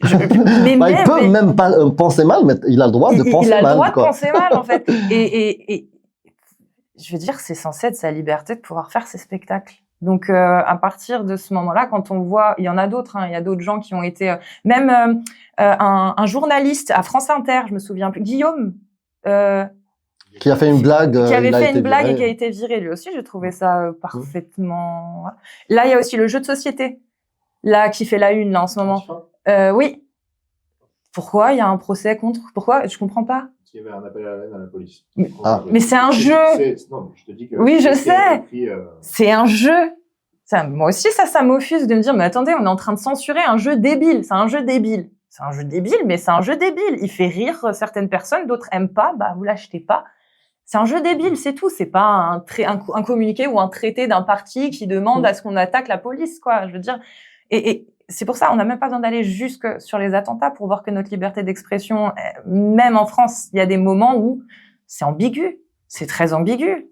Mais il peut même pas penser mal, mais il a le droit de penser mal. Il a le droit de penser mal, en fait. Et je veux dire, c'est censé être sa liberté de pouvoir faire ses spectacles. Donc, à partir de ce moment-là, quand on voit, il y en a d'autres, hein, il y a d'autres gens qui ont été, même un journaliste à France Inter, je me souviens plus, Guillaume, qui a fait une blague, qui avait fait une blague et qui a été viré lui aussi. J'ai trouvé ça parfaitement. Là, il y a aussi le jeu de société, là qui fait la une là en ce moment. Oui. Pourquoi il y a un procès contre? Pourquoi? Je comprends pas. Il y avait un appel à la haine à la police. Mais c'est un jeu. Non, je te dis que. Oui, je sais. Pris, C'est un jeu. Moi aussi, ça m'offuse de me dire, mais attendez, on est en train de censurer un jeu débile. C'est un jeu débile. C'est un jeu débile, mais c'est un jeu débile. Il fait rire certaines personnes, d'autres aiment pas, bah, vous l'achetez pas. C'est un jeu débile, c'est tout. C'est pas un communiqué ou un traité d'un parti qui demande à ce qu'on attaque la police, quoi. Je veux dire. Et c'est pour ça, on n'a même pas besoin d'aller jusque sur les attentats pour voir que notre liberté d'expression, même en France, il y a des moments où c'est ambigu. C'est très ambigu.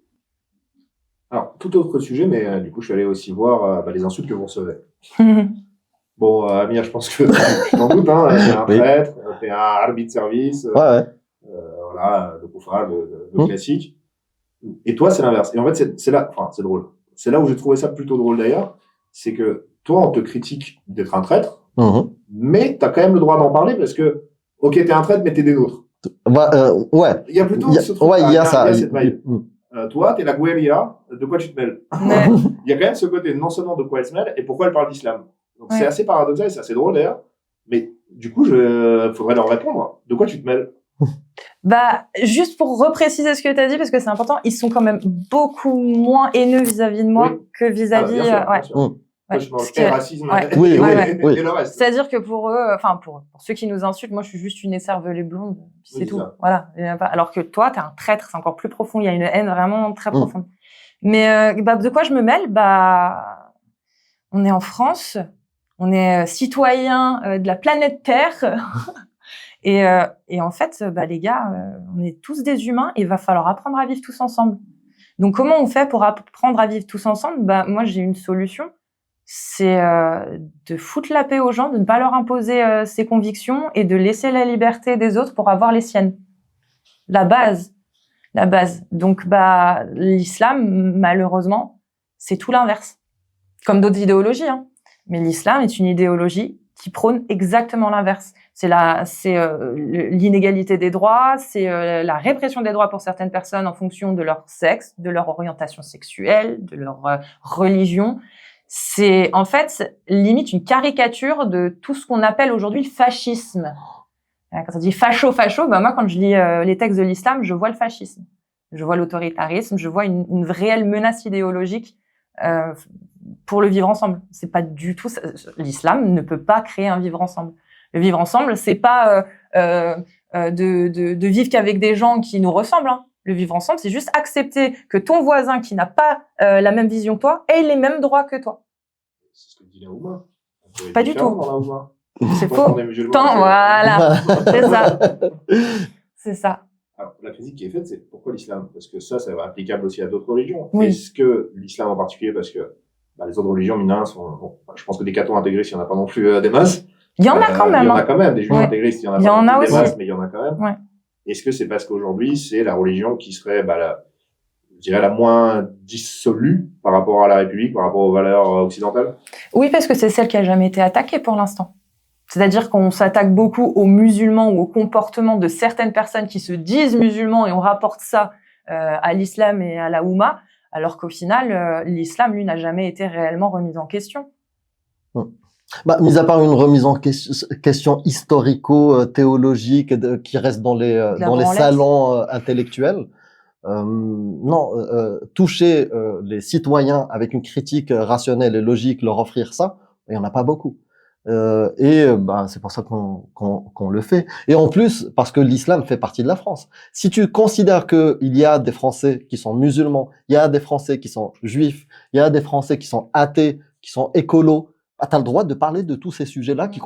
Alors, tout autre sujet, mais du coup, je suis allé aussi voir les insultes que vous recevez. Bon, Amir, je pense que tu t'en doutes, hein, t'es un prêtre, t'es un arbitre de service, voilà, de Koufra, de classique. Et toi, c'est l'inverse. Et en fait, c'est là, enfin, c'est drôle. C'est là où j'ai trouvé ça plutôt drôle d'ailleurs, c'est que toi, on te critique d'être un traître, mais t'as quand même le droit d'en parler parce que, ok, t'es un traître, mais t'es des nôtres. Ouais. Il y a plutôt ce truc. Ouais, il y a ça. Cette vibe. Toi, t'es la guérilla, de quoi tu te mêles? Il y a quand même ce côté, non seulement de quoi elle se mêle, et pourquoi elle parle d'islam. Donc c'est assez paradoxal, c'est assez drôle d'ailleurs. Mais du coup, faudrait leur répondre. De quoi tu te mêles? Bah, juste pour repréciser ce que tu as dit, parce que c'est important, ils sont quand même beaucoup moins haineux vis-à-vis de moi que vis-à-vis. Racisme oui. et le reste. C'est-à-dire que pour eux, enfin pour ceux qui nous insultent, moi je suis juste une écervelée blonde, c'est tout. Ça. Voilà. Alors que toi, t'es un traître, c'est encore plus profond. Il y a une haine vraiment très profonde. Mais de quoi je me mêle? Bah, on est en France, on est citoyens de la planète Terre. Et en fait, les gars, on est tous des humains et il va falloir apprendre à vivre tous ensemble. Donc, comment on fait pour apprendre à vivre tous ensemble? Bah, moi, j'ai une solution. C'est de foutre la paix aux gens, de ne pas leur imposer ses convictions et de laisser la liberté des autres pour avoir les siennes. La base. Donc, l'islam, malheureusement, c'est tout l'inverse. Comme d'autres idéologies, hein. Mais l'islam est une idéologie qui prône exactement l'inverse. C'est l'inégalité des droits, c'est la répression des droits pour certaines personnes en fonction de leur sexe, de leur orientation sexuelle, de leur religion. C'est en fait limite une caricature de tout ce qu'on appelle aujourd'hui le fascisme. Quand on dit facho, moi quand je lis les textes de l'islam, je vois le fascisme, je vois l'autoritarisme, je vois une réelle menace idéologique pour le vivre ensemble. C'est pas du tout ça. L'islam ne peut pas créer un vivre ensemble. Le vivre ensemble, c'est pas de vivre qu'avec des gens qui nous ressemblent. Hein. Le vivre ensemble, c'est juste accepter que ton voisin qui n'a pas la même vision que toi ait les mêmes droits que toi. C'est ce que dit la Ouma. Pas du tout. C'est faux. Voilà. C'est ça. C'est ça. Alors, la critique qui est faite, c'est pourquoi l'islam? Parce que ça va applicable aussi à d'autres religions. Oui. Est-ce que l'islam en particulier, parce que les autres religions mineures sont, je pense que des cathos intégristes, il n'y en a pas non plus des masses. Il y en a quand même. Il y en a quand même, des juifs intégristes, il y en a pas non plus des masses, mais il y en a quand même. Ouais. Est-ce que c'est parce qu'aujourd'hui, c'est la religion qui serait, je dirais, la moins dissolue par rapport à la République, par rapport aux valeurs occidentales? Oui, parce que c'est celle qui a jamais été attaquée pour l'instant. C'est-à-dire qu'on s'attaque beaucoup aux musulmans ou au comportement de certaines personnes qui se disent musulmans et on rapporte ça à l'islam et à la Oumma, alors qu'au final, l'islam, lui, n'a jamais été réellement remis en question. Mis à part une remise en question historico-théologique qui reste dans les salons intellectuels, toucher les citoyens avec une critique rationnelle et logique, leur offrir ça, il y en a pas beaucoup. C'est pour ça qu'on le fait. Et en plus, parce que l'islam fait partie de la France. Si tu considères qu'il y a des Français qui sont musulmans, il y a des Français qui sont juifs, il y a des Français qui sont athées, qui sont écolos, tu as le droit de parler de tous ces sujets-là qui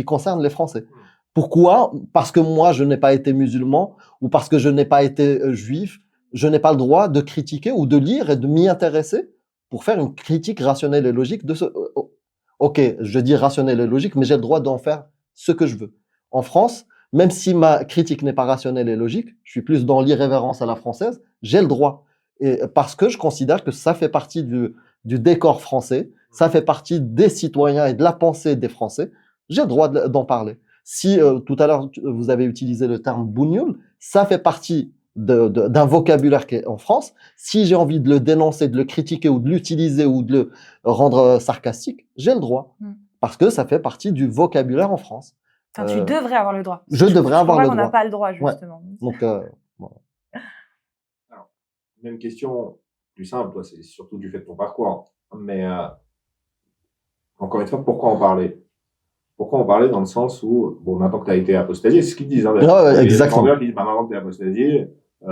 concernent les Français. Pourquoi? Parce que moi, je n'ai pas été musulman ou parce que je n'ai pas été juif, je n'ai pas le droit de critiquer ou de lire et de m'y intéresser pour faire une critique rationnelle et logique de ce... Ok, je dis rationnelle et logique, mais j'ai le droit d'en faire ce que je veux. En France, même si ma critique n'est pas rationnelle et logique, je suis plus dans l'irrévérence à la française, j'ai le droit. Et parce que je considère que ça fait partie du décor français, ça fait partie des citoyens et de la pensée des Français, j'ai le droit d'en parler. Si tout à l'heure vous avez utilisé le terme bougnoul, ça fait partie d'un vocabulaire qui est en France. Si j'ai envie de le dénoncer, de le critiquer ou de l'utiliser ou de le rendre sarcastique, j'ai le droit. Parce que ça fait partie du vocabulaire en France. Enfin, tu devrais avoir le droit. Je devrais avoir le droit. On n'a droit. pas le droit, justement. Donc, bon. Alors, même question, plus simple, toi, c'est surtout du fait de ton parcours. Mais encore une fois, pourquoi en parler? Pourquoi en parler dans le sens où, bon, maintenant que tu as été apostasié, c'est ce qu'ils disent. Hein, Ouais, exactement. Ils disent, bah, maintenant que tu es apostasié,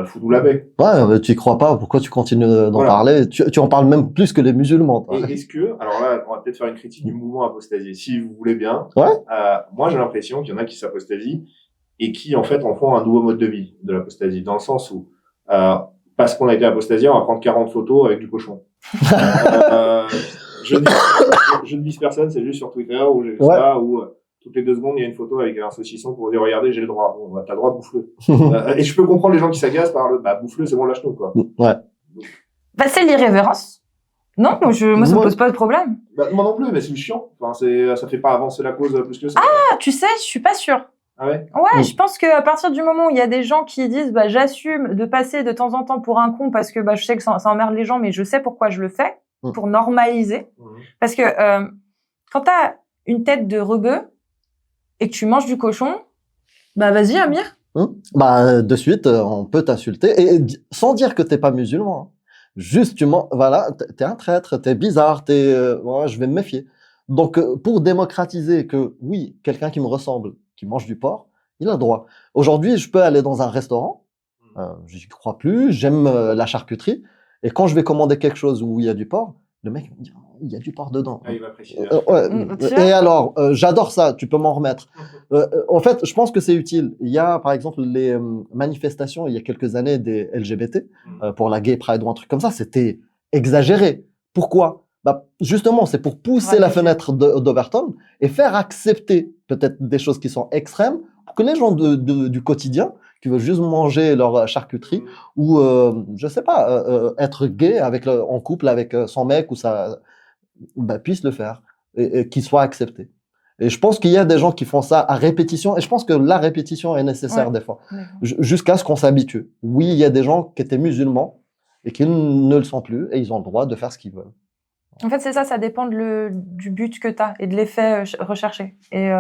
fous-nous la paix. Ouais, tu y crois pas, pourquoi tu continues d'en parler? Tu en parles même plus que les musulmans. Toi. Et est-ce que, alors là, on va peut-être faire une critique du mouvement apostasié, si vous voulez bien. Ouais. Moi, j'ai l'impression qu'il y en a qui s'apostasient et qui, en fait, en font un nouveau mode de vie de l'apostasie, dans le sens où, parce qu'on a été apostasié, on va prendre 40 photos avec du cochon. Je ne vise personne, c'est juste sur Twitter où j'ai vu ça, où toutes les 2 secondes, il y a une photo avec un saucisson pour dire, regardez, j'ai le droit. Bon, bah, t'as le droit, bouffe-le. Et je peux comprendre les gens qui s'agacent par le, bah, bouffe-le, c'est bon, lâche-nous, quoi. Ouais. Bah, c'est l'irrévérence. Non, moi, ça me pose pas de problème. Bah, moi non plus, mais c'est chiant. Enfin, ça fait pas avancer la cause plus que ça. Ah, tu sais, je suis pas sûre. Ah ouais? Ouais, je pense qu'à partir du moment où il y a des gens qui disent, bah, j'assume de passer de temps en temps pour un con parce que, bah, je sais que ça emmerde les gens, mais je sais pourquoi je le fais, pour normaliser. Parce que, quand t'as une tête de rebeu et que tu manges du cochon, bah, vas-y, Amir. Bah, de suite, on peut t'insulter et sans dire que t'es pas musulman. Hein. Juste, voilà, t'es un traître, t'es bizarre, voilà, je vais me méfier. Donc, pour démocratiser que, oui, quelqu'un qui me ressemble, qui mange du porc, il a le droit. Aujourd'hui, je peux aller dans un restaurant, j'y crois plus, j'aime la charcuterie, et quand je vais commander quelque chose où il y a du porc, le mec me dit, il y a du porc dedans. Ah, il va préciser. Et alors, j'adore ça, tu peux m'en remettre. En fait, je pense que c'est utile. Il y a, par exemple, les manifestations, il y a quelques années, des LGBT, pour la Gay Pride ou un truc comme ça, c'était exagéré. Pourquoi? Bah, justement, c'est pour pousser la fenêtre d'Overton et faire accepter peut-être des choses qui sont extrêmes pour que les gens du quotidien qui veulent juste manger leur charcuterie ou, je sais pas, être gay en couple avec son mec ou bah, puissent le faire et qu'ils soient acceptés. Et je pense qu'il y a des gens qui font ça à répétition et je pense que la répétition est nécessaire des fois, jusqu'à ce qu'on s'habitue. Oui, il y a des gens qui étaient musulmans et qui ne le sont plus et ils ont le droit de faire ce qu'ils veulent. En fait, c'est ça, ça dépend du but que tu as et de l'effet recherché. Et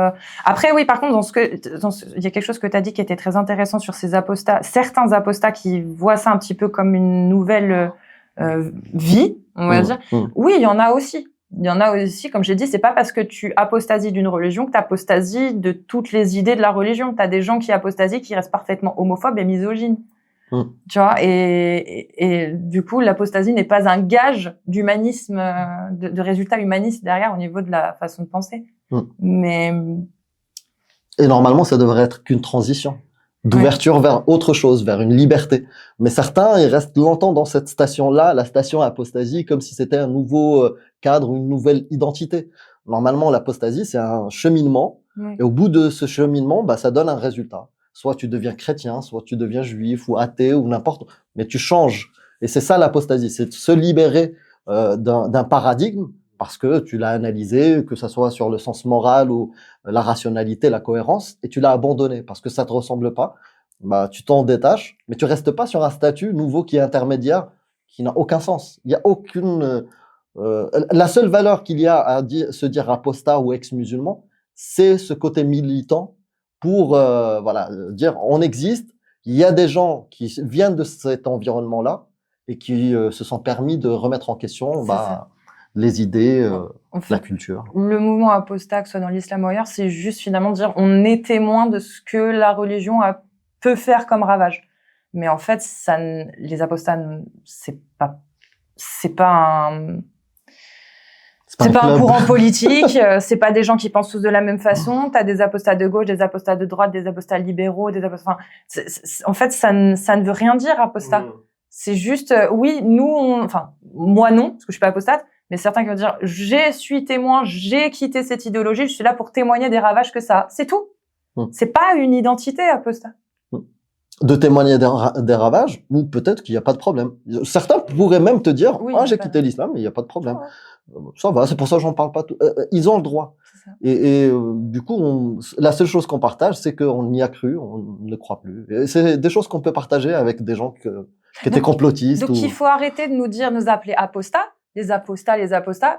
après, oui, par contre, il y a quelque chose que tu as dit qui était très intéressant sur ces apostats, certains apostats qui voient ça un petit peu comme une nouvelle vie, on va dire. Oui, il y en a aussi. Il y en a aussi, comme j'ai dit, c'est pas parce que tu apostasies d'une religion que tu apostasies de toutes les idées de la religion. Tu as des gens qui apostasient qui restent parfaitement homophobes et misogynes. Tu vois, et du coup, l'apostasie n'est pas un gage d'humanisme, de résultat humaniste derrière au niveau de la façon de penser. Mais et normalement, ça devrait être qu'une transition d'ouverture vers autre chose, vers une liberté. Mais certains, ils restent longtemps dans cette station-là, la station apostasie, comme si c'était un nouveau cadre, une nouvelle identité. Normalement, l'apostasie, c'est un cheminement, et au bout de ce cheminement, bah, ça donne un résultat. Soit tu deviens chrétien, soit tu deviens juif ou athée ou n'importe, mais tu changes. Et c'est ça l'apostasie, c'est de se libérer d'un paradigme parce que tu l'as analysé, que ça soit sur le sens moral ou la rationalité, la cohérence, et tu l'as abandonné parce que ça te ressemble pas. Bah, tu t'en détaches, mais tu restes pas sur un statut nouveau qui est intermédiaire, qui n'a aucun sens. Il y a aucune. La seule valeur qu'il y a à se dire apostat ou ex-musulman, c'est ce côté militant. Pour voilà, dire on existe, il y a des gens qui viennent de cet environnement-là et qui se sont permis de remettre en question les idées, la culture. Le mouvement apostat, que ce soit dans l'islam ou ailleurs, c'est juste finalement dire on est témoin de ce que la religion peut faire comme ravage. Mais en fait, les apostats, c'est pas un courant politique, c'est pas des gens qui pensent tous de la même façon. T'as des apostats de gauche, des apostats de droite, des apostats libéraux, en fait, ça ne veut rien dire, apostat. C'est juste, oui, moi non, parce que je suis pas apostate, mais certains qui vont dire, je suis témoin, j'ai quitté cette idéologie, je suis là pour témoigner des ravages que ça a. C'est tout. C'est pas une identité, apostat. De témoigner des ravages, ou peut-être qu'il n'y a pas de problème. Certains pourraient même te dire, j'ai quitté l'islam, mais il n'y a pas de problème. Ça va, c'est pour ça que j'en parle pas. Ils ont le droit. Et du coup, la seule chose qu'on partage, c'est qu'on y a cru, on ne croit plus. Et c'est des choses qu'on peut partager avec des gens qui étaient complotistes. Donc il faut arrêter de nous appeler apostats, les apostats,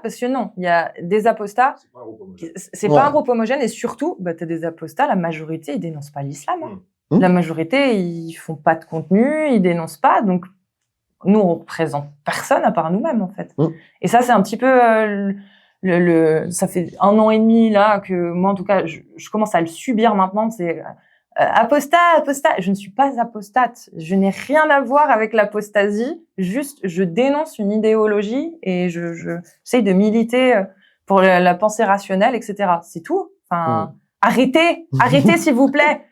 parce que non, il y a des apostats, C'est pas un groupe homogène. c'est pas un groupe homogène, et surtout, bah, t'as des apostats, la majorité, ils dénoncent pas l'islam. Hein. Mmh. La majorité, ils font pas de contenu, ils dénoncent pas, donc nous, on représente personne à part nous-mêmes, en fait. Mmh. Et ça, c'est un petit peu ça fait 1 an et demi, là, que moi, en tout cas, je commence à le subir maintenant, c'est apostat. Je ne suis pas apostate. Je n'ai rien à voir avec l'apostasie. Juste, je dénonce une idéologie et j'essaye de militer pour la pensée rationnelle, etc. C'est tout. Enfin, arrêtez, s'il vous plaît.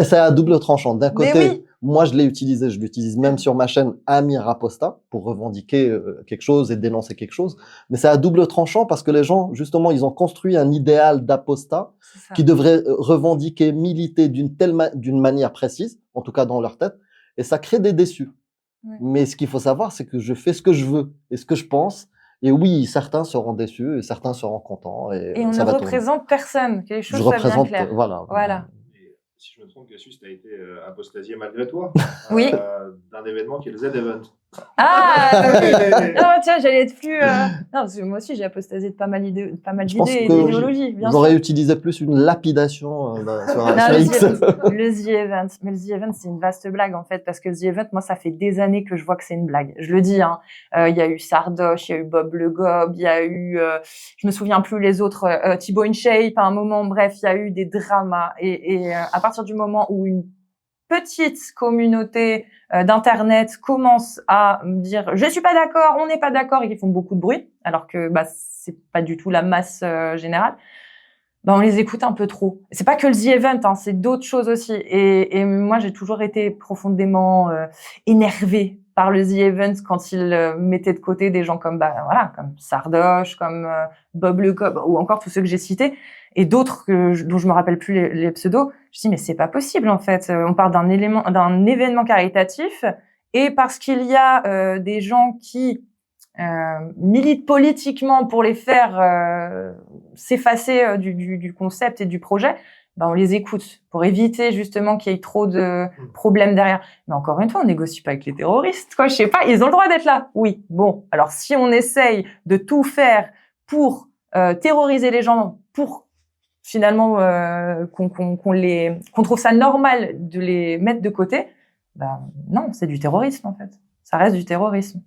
C'est à double tranchant. D'un Mais côté, oui. moi, je l'utilise même sur ma chaîne Amir Apostat pour revendiquer quelque chose et dénoncer quelque chose. Mais c'est à double tranchant parce que les gens, justement, ils ont construit un idéal d'apostat qui devrait revendiquer, militer d'une manière précise, en tout cas dans leur tête, et ça crée des déçus. Ouais. Mais ce qu'il faut savoir, c'est que je fais ce que je veux et ce que je pense. Et oui, certains seront déçus et certains seront contents. Et on ça ne représente personne, que les choses soient bien claires. Voilà. Si je me trompe, Cassius, tu as été apostasié malgré toi. Oui. D'un événement qui est le Z-Event. Ah non, tiens, j'allais être plus... Non, parce que moi aussi, j'ai apostasié de pas mal d'idées et d'idéologies. J'aurais utilisé plus une lapidation sur X. Le The Event. Mais le The Event, c'est une vaste blague, en fait, parce que le The Event, moi, ça fait des années que je vois que c'est une blague. Je le dis, hein. Il y a eu Sardoche, il y a eu Bob Le Gob, il y a eu... je me souviens plus les autres. Thibaut InShape, à un moment, bref, il y a eu des dramas. Et à partir du moment où une petite communauté d'internet commence à me dire je suis pas d'accord, on n'est pas d'accord, et qui font beaucoup de bruit, alors que bah c'est pas du tout la masse générale, bah on les écoute un peu trop. C'est pas que le The Event, hein, c'est d'autres choses aussi. Et moi j'ai toujours été profondément énervée par le The Event quand il mettait de côté des gens comme comme Sardoche, comme Bob Le Gob, ou encore tous ceux que j'ai cités, et d'autres dont je me rappelle plus les pseudos. Je me dis mais c'est pas possible en fait. On parle d'un événement caritatif, et parce qu'il y a des gens qui militent politiquement pour les faire s'effacer du concept et du projet, ben on les écoute pour éviter justement qu'il y ait trop de problèmes derrière. Mais encore une fois, on négocie pas avec les terroristes, quoi. Je sais pas, ils ont le droit d'être là. Oui, bon. Alors si on essaye de tout faire pour terroriser les gens, pour finalement qu'on trouve ça normal de les mettre de côté, ben non, c'est du terrorisme en fait. Ça reste du terrorisme.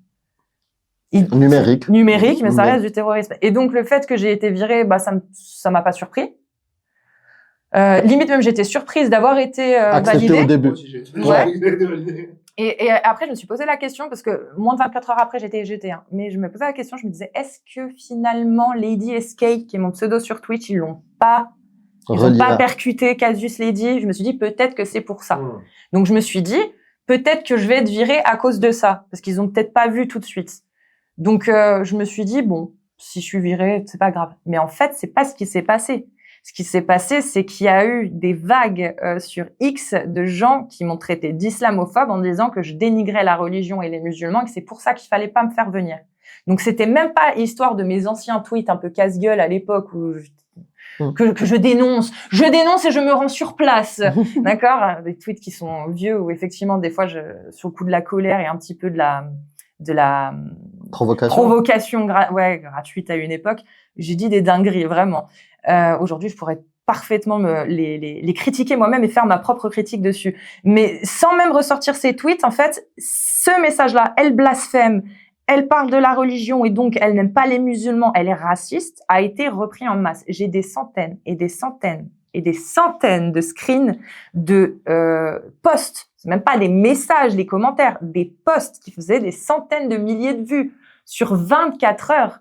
Numérique, mais ça reste du terrorisme. Et donc le fait que j'ai été virée, bah ça m'a pas surpris. Limite même j'étais surprise d'avoir été validée. Au début. Ouais. Et après je me suis posé la question, parce que moins de 24 heures après j'étais éjetée, hein, mais je me posais la question, je me disais est-ce que finalement Lady Escape, qui est mon pseudo sur Twitch, ils ont pas percuté Casus Lady. Je me suis dit peut-être que c'est pour ça. Donc je me suis dit peut-être que je vais être virée à cause de ça, parce qu'ils ont peut-être pas vu tout de suite. Donc je me suis dit bon, si je suis virée, c'est pas grave. Mais en fait, c'est pas ce qui s'est passé. Ce qui s'est passé, c'est qu'il y a eu des vagues sur X de gens qui m'ont traité d'islamophobe en disant que je dénigrais la religion et les musulmans, et que c'est pour ça qu'il fallait pas me faire venir. Donc c'était même pas histoire de mes anciens tweets un peu casse-gueule à l'époque où que je dénonce et je me rends sur place. D'accord? Des tweets qui sont vieux, où effectivement des fois sur le coup de la colère et un petit peu de la provocation gratuite à une époque, j'ai dit des dingueries, vraiment. Aujourd'hui, je pourrais parfaitement les critiquer moi-même et faire ma propre critique dessus. Mais sans même ressortir ces tweets, en fait, ce message-là, elle blasphème, elle parle de la religion et donc elle n'aime pas les musulmans, elle est raciste, a été repris en masse. J'ai des centaines et des centaines et des centaines de screens de posts, c'est même pas des messages, des commentaires, des posts qui faisaient des centaines de milliers de vues sur 24 heures.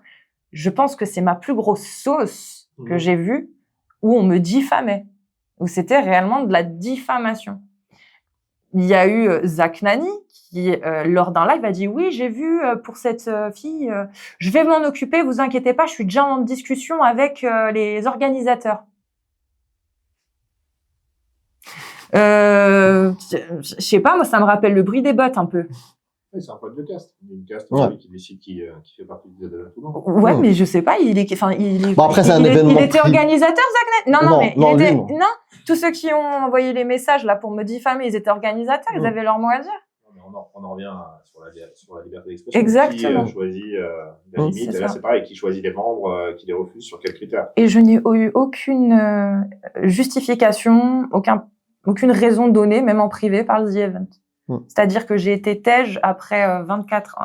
Je pense que c'est ma plus grosse sauce que j'ai vue, où on me diffamait, où c'était réellement de la diffamation. Il y a eu Zach Nani qui, lors d'un live, a dit « Oui, j'ai vu pour cette fille, je vais m'en occuper, vous inquiétez pas, je suis déjà en discussion avec les organisateurs. » Je sais pas, moi, ça me rappelle le bruit des bottes un peu. Oui, c'est un pote de caste. Une caste qui décide qui fait partie de tout le monde. Ouais, mais je sais pas, il était organisateur, Zach Nani? Non, tous ceux qui ont envoyé les messages là pour me diffamer, ils étaient organisateurs, ils avaient leur mot à dire. On on en revient sur la liberté d'expression. Exactement. Qui choisit la limite, et là c'est pareil, qui choisit les membres, qui les refuse, sur quels critères. Et je n'ai eu aucune justification, aucune raison donnée, même en privé, par The Event. C'est-à-dire que j'ai été tège après 24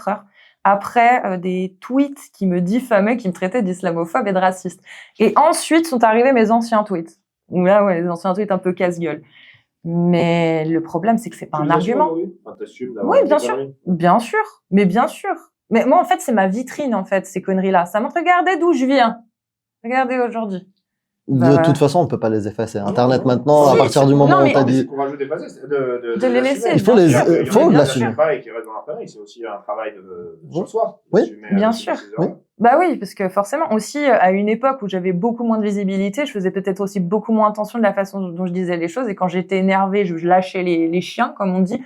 heures, après des tweets qui me diffamaient, qui me traitaient d'islamophobe et de raciste. Et ensuite sont arrivés mes anciens tweets. Où là, les anciens tweets un peu casse-gueule. Mais le problème, c'est que c'est pas un argument. Oui, bien sûr. Bien sûr. Mais bien sûr. Mais moi, en fait, c'est ma vitrine, en fait, ces conneries-là. Ça montre, regardez d'où je viens. Regardez aujourd'hui. De toute façon, on peut pas les effacer. Internet maintenant, à partir du moment où t'as dit, on rajoute de les laisser. Il faut l'assumer. Pareil, qui reste dans leur famille, c'est aussi un travail sur soi. Oui, bien sûr. Oui. Bah oui, parce que forcément aussi, à une époque où j'avais beaucoup moins de visibilité, je faisais peut-être aussi beaucoup moins attention de la façon dont je disais les choses. Et quand j'étais énervée, je lâchais les chiens, comme on dit,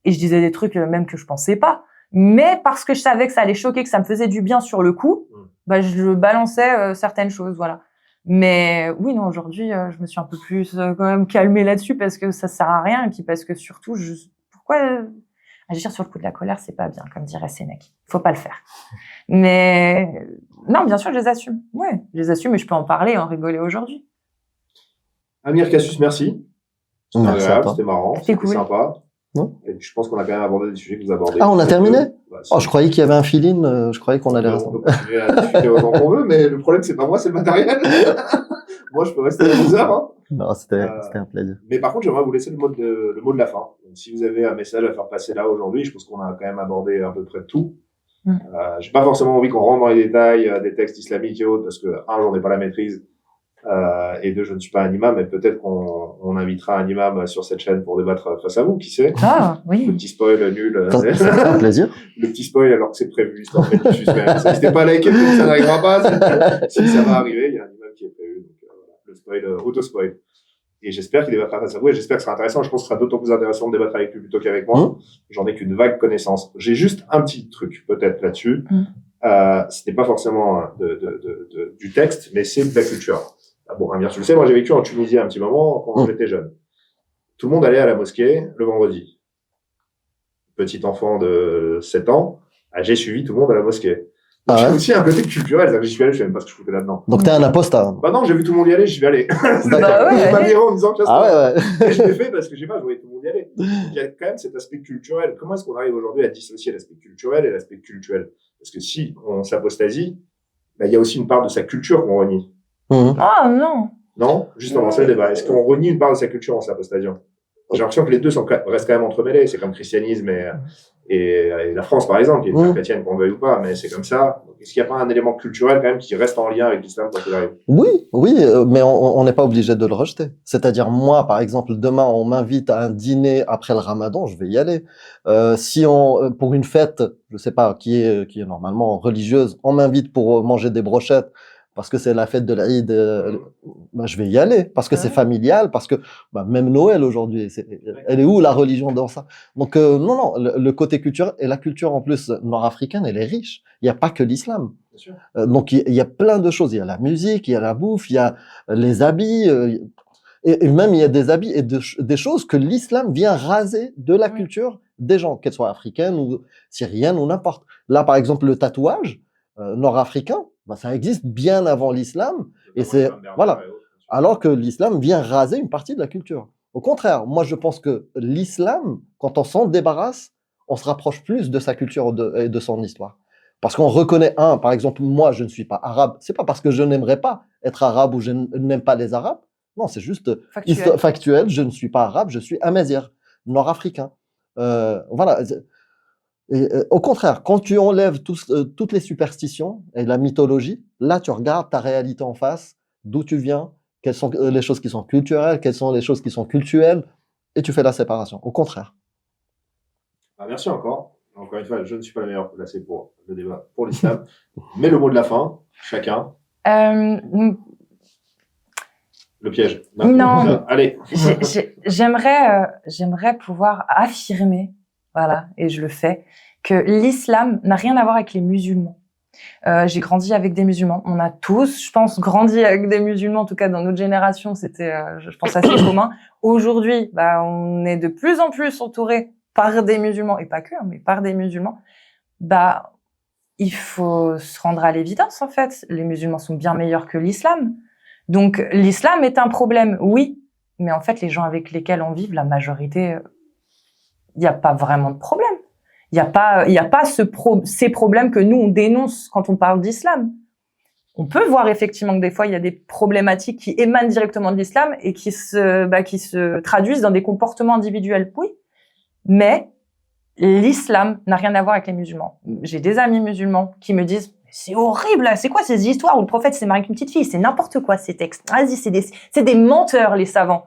et je disais des trucs même que je pensais pas. Mais parce que je savais que ça allait choquer, que ça me faisait du bien sur le coup, bah je balançais certaines choses, voilà. Mais oui, non, aujourd'hui, je me suis un peu plus quand même calmée là-dessus parce que ça sert à rien et puis parce que surtout, pourquoi agir sur le coup de la colère, c'est pas bien, comme dirait Sénèque. Faut pas le faire. Mais non, bien sûr, je les assume. Ouais, je les assume et je peux en parler, en rigoler aujourd'hui. Amir Cassius, merci. C'était agréable, c'était marrant, c'était cool. Sympa. Non. Et je pense qu'on a quand même abordé des sujets que vous abordez. Ah, on a terminé? Oh, je croyais qu'il y avait un fill-in, je croyais qu'on allait rester. On peut continuer à discuter autant qu'on veut, mais le problème, c'est pas moi, c'est le matériel. Moi, je peux rester 12 heures. Hein. Non, c'était un plaisir. Mais par contre, j'aimerais vous laisser le mot de la fin. Donc, si vous avez un message à faire passer là aujourd'hui, je pense qu'on a quand même abordé à peu près tout. J'ai pas forcément envie qu'on rentre dans les détails des textes islamiques et autres, parce que, j'en ai pas la maîtrise. Et deux, je ne suis pas un imam, mais peut-être qu'on invitera un imam sur cette chaîne pour débattre face à vous, qui sait. Ah, oui. Le petit spoil nul. C'est un plaisir. Le petit spoil alors que c'est prévu, c'est en fait du suspense. N'hésitez pas à liker, ça n'arrivera pas. Si ça va arriver, il y a un imam qui est prévu. Donc, voilà, le spoil, auto-spoil. Et j'espère qu'il débattra face à vous, et j'espère que ce sera intéressant. Je pense que ce sera d'autant plus intéressant de débattre avec lui plutôt qu'avec moi. J'en ai qu'une vague connaissance. J'ai juste un petit truc, peut-être, là-dessus. Ce n'est pas forcément du texte, mais c'est de la culture. Ah bon, Amir, tu le sais, moi j'ai vécu en Tunisie un petit moment quand j'étais jeune. Tout le monde allait à la mosquée le vendredi. Petit enfant de 7 ans, j'ai suivi tout le monde à la mosquée. J'ai aussi un côté culturel, j'y suis allé, je sais même pas ce que je foutais là-dedans. Donc t'es un apostat. Bah non, j'ai vu tout le monde y aller, j'y vais aller. Bah ouais, pas viré en disant que ouais. Et je l'ai fait parce que j'ai pas, je voyais tout le monde y aller. Donc, il y a quand même cet aspect culturel. Comment est-ce qu'on arrive aujourd'hui à dissocier l'aspect culturel et l'aspect cultuel? Parce que si on s'apostasie, bah, il y a aussi une part de sa culture qu'on renie. Ah non. Non, justement, c'est le débat. Est-ce qu'on renie une part de sa culture en s'apostasiant? J'ai l'impression que les deux restent quand même entremêlés. C'est comme le christianisme et la France, par exemple, qui est une chrétienne, qu'on veuille ou pas, mais c'est comme ça. Donc, est-ce qu'il n'y a pas un élément culturel quand même qui reste en lien avec l'islam quand il arrive? Oui, mais on n'est pas obligé de le rejeter. C'est-à-dire, moi, par exemple, demain, on m'invite à un dîner après le Ramadan, je vais y aller. Si pour une fête, je sais pas, qui est normalement religieuse, on m'invite pour manger des brochettes, parce que c'est la fête de l'Aïd, bah, je vais y aller, parce que c'est familial, parce que bah, même Noël aujourd'hui, elle est où la religion dans ça? Donc non, le côté culturel, et la culture en plus nord-africaine, elle est riche. Il n'y a pas que l'islam. Donc il y a plein de choses. Il y a la musique, il y a la bouffe, il y a les habits, et même il y a des habits et des choses que l'islam vient raser de la culture des gens, qu'elles soient africaines ou syriennes ou n'importe. Là, par exemple, le tatouage nord-africain, bah, ça existe bien avant l'islam, et c'est voilà. Alors que l'islam vient raser une partie de la culture. Au contraire, moi je pense que l'islam, quand on s'en débarrasse, on se rapproche plus de sa culture et de son histoire. Parce qu'on reconnaît par exemple, moi je ne suis pas arabe. C'est pas parce que je n'aimerais pas être arabe ou je n'aime pas les arabes. Non, c'est juste factuel. Je ne suis pas arabe, je suis amazigh, nord-africain. Voilà. Et, au contraire, quand tu enlèves toutes les superstitions et la mythologie, là tu regardes ta réalité en face, d'où tu viens, quelles sont les choses qui sont culturelles, quelles sont les choses qui sont cultuelles, et tu fais la séparation. Au contraire. Merci encore. Encore une fois, je ne suis pas le meilleur placé pour le débat pour l'islam, mais le mot de la fin, chacun. Le piège. Non. Allez. J'aimerais pouvoir affirmer, voilà, et je le fais, que l'islam n'a rien à voir avec les musulmans. J'ai grandi avec des musulmans. On a tous, je pense, grandi avec des musulmans. En tout cas, dans notre génération, c'était, je pense, assez commun. Aujourd'hui, on est de plus en plus entouré par des musulmans, et pas que, hein, mais par des musulmans, bah, il faut se rendre à l'évidence, en fait. Les musulmans sont bien meilleurs que l'islam. Donc, l'islam est un problème, oui, mais en fait, les gens avec lesquels on vit, la majorité, il n'y a pas vraiment de problème. Il n'y a pas ces problèmes que nous, on dénonce quand on parle d'islam. On peut voir effectivement que des fois, il y a des problématiques qui émanent directement de l'islam et qui se traduisent dans des comportements individuels. Oui, mais l'islam n'a rien à voir avec les musulmans. J'ai des amis musulmans qui me disent « C'est horrible, c'est quoi ces histoires où le prophète s'est marié avec une petite fille? C'est n'importe quoi ces textes. Vas-y, c'est des menteurs, les savants. »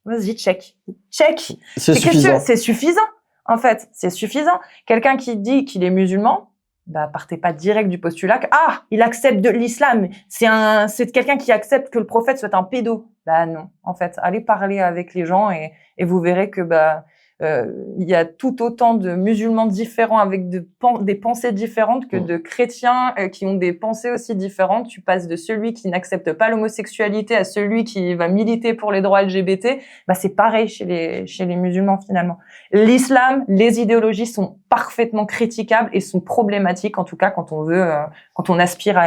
Vas-y, check. C'est suffisant. C'est suffisant, en fait. C'est suffisant. Quelqu'un qui dit qu'il est musulman, bah, partez pas direct du postulat que, il accepte de l'islam. C'est quelqu'un qui accepte que le prophète soit un pédo. Bah, non. En fait, allez parler avec les gens et vous verrez que, il y a tout autant de musulmans différents avec des pensées différentes que de chrétiens qui ont des pensées aussi différentes. Tu passes de celui qui n'accepte pas l'homosexualité à celui qui va militer pour les droits LGBT. Bah, c'est pareil chez les musulmans, finalement. L'islam, les idéologies sont parfaitement critiquables et sont problématiques, en tout cas, quand on aspire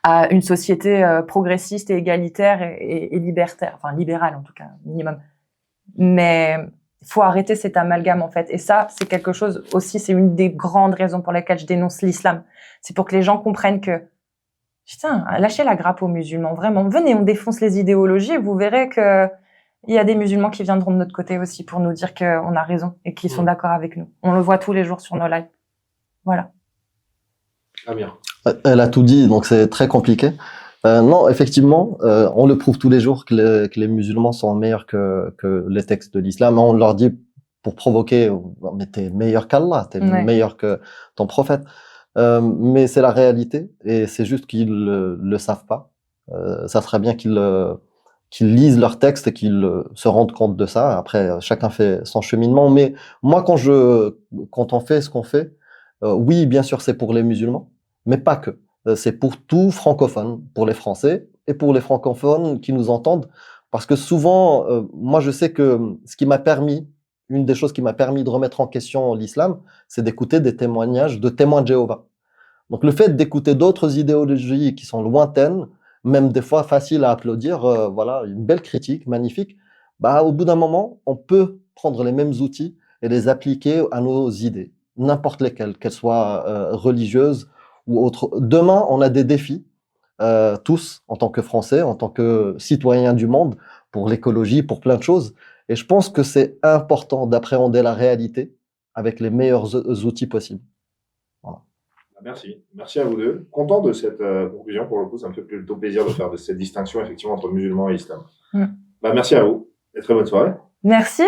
à une société progressiste et égalitaire et libertaire. Enfin, libérale, en tout cas, minimum. Mais il faut arrêter cet amalgame, en fait. Et ça, c'est quelque chose aussi, c'est une des grandes raisons pour lesquelles je dénonce l'islam. C'est pour que les gens comprennent que, putain, lâchez la grappe aux musulmans, vraiment. Venez, on défonce les idéologies et vous verrez que il y a des musulmans qui viendront de notre côté aussi pour nous dire qu'on a raison et qu'ils sont d'accord avec nous. On le voit tous les jours sur nos lives. Voilà. Ah bien. Elle a tout dit, donc c'est très compliqué. Non, effectivement, on le prouve tous les jours que les musulmans sont meilleurs que les textes de l'islam. On leur dit pour provoquer, mais t'es meilleur qu'Allah, t'es meilleur que ton prophète. Mais c'est la réalité et c'est juste qu'ils le savent pas. Ça serait bien qu'ils lisent leurs textes et qu'ils se rendent compte de ça. Après, chacun fait son cheminement. Mais moi, quand on fait ce qu'on fait, oui, bien sûr, c'est pour les musulmans, mais pas que. C'est pour tout francophone, pour les Français et pour les francophones qui nous entendent. Parce que souvent, moi, je sais que une des choses qui m'a permis de remettre en question l'islam, c'est d'écouter des témoignages de témoins de Jéhovah. Donc, le fait d'écouter d'autres idéologies qui sont lointaines, même des fois faciles à applaudir, voilà, une belle critique, magnifique, bah, au bout d'un moment, on peut prendre les mêmes outils et les appliquer à nos idées, n'importe lesquelles, qu'elles soient religieuses ou autres. Demain, on a des défis, tous, en tant que Français, en tant que citoyens du monde, pour l'écologie, pour plein de choses. Et je pense que c'est important d'appréhender la réalité avec les meilleurs outils possibles. Voilà. Merci. Merci à vous deux. Content de cette conclusion, pour le coup, ça me fait plutôt plaisir de faire de cette distinction, effectivement, entre musulmans et islam. Merci à vous et très bonne soirée. Merci.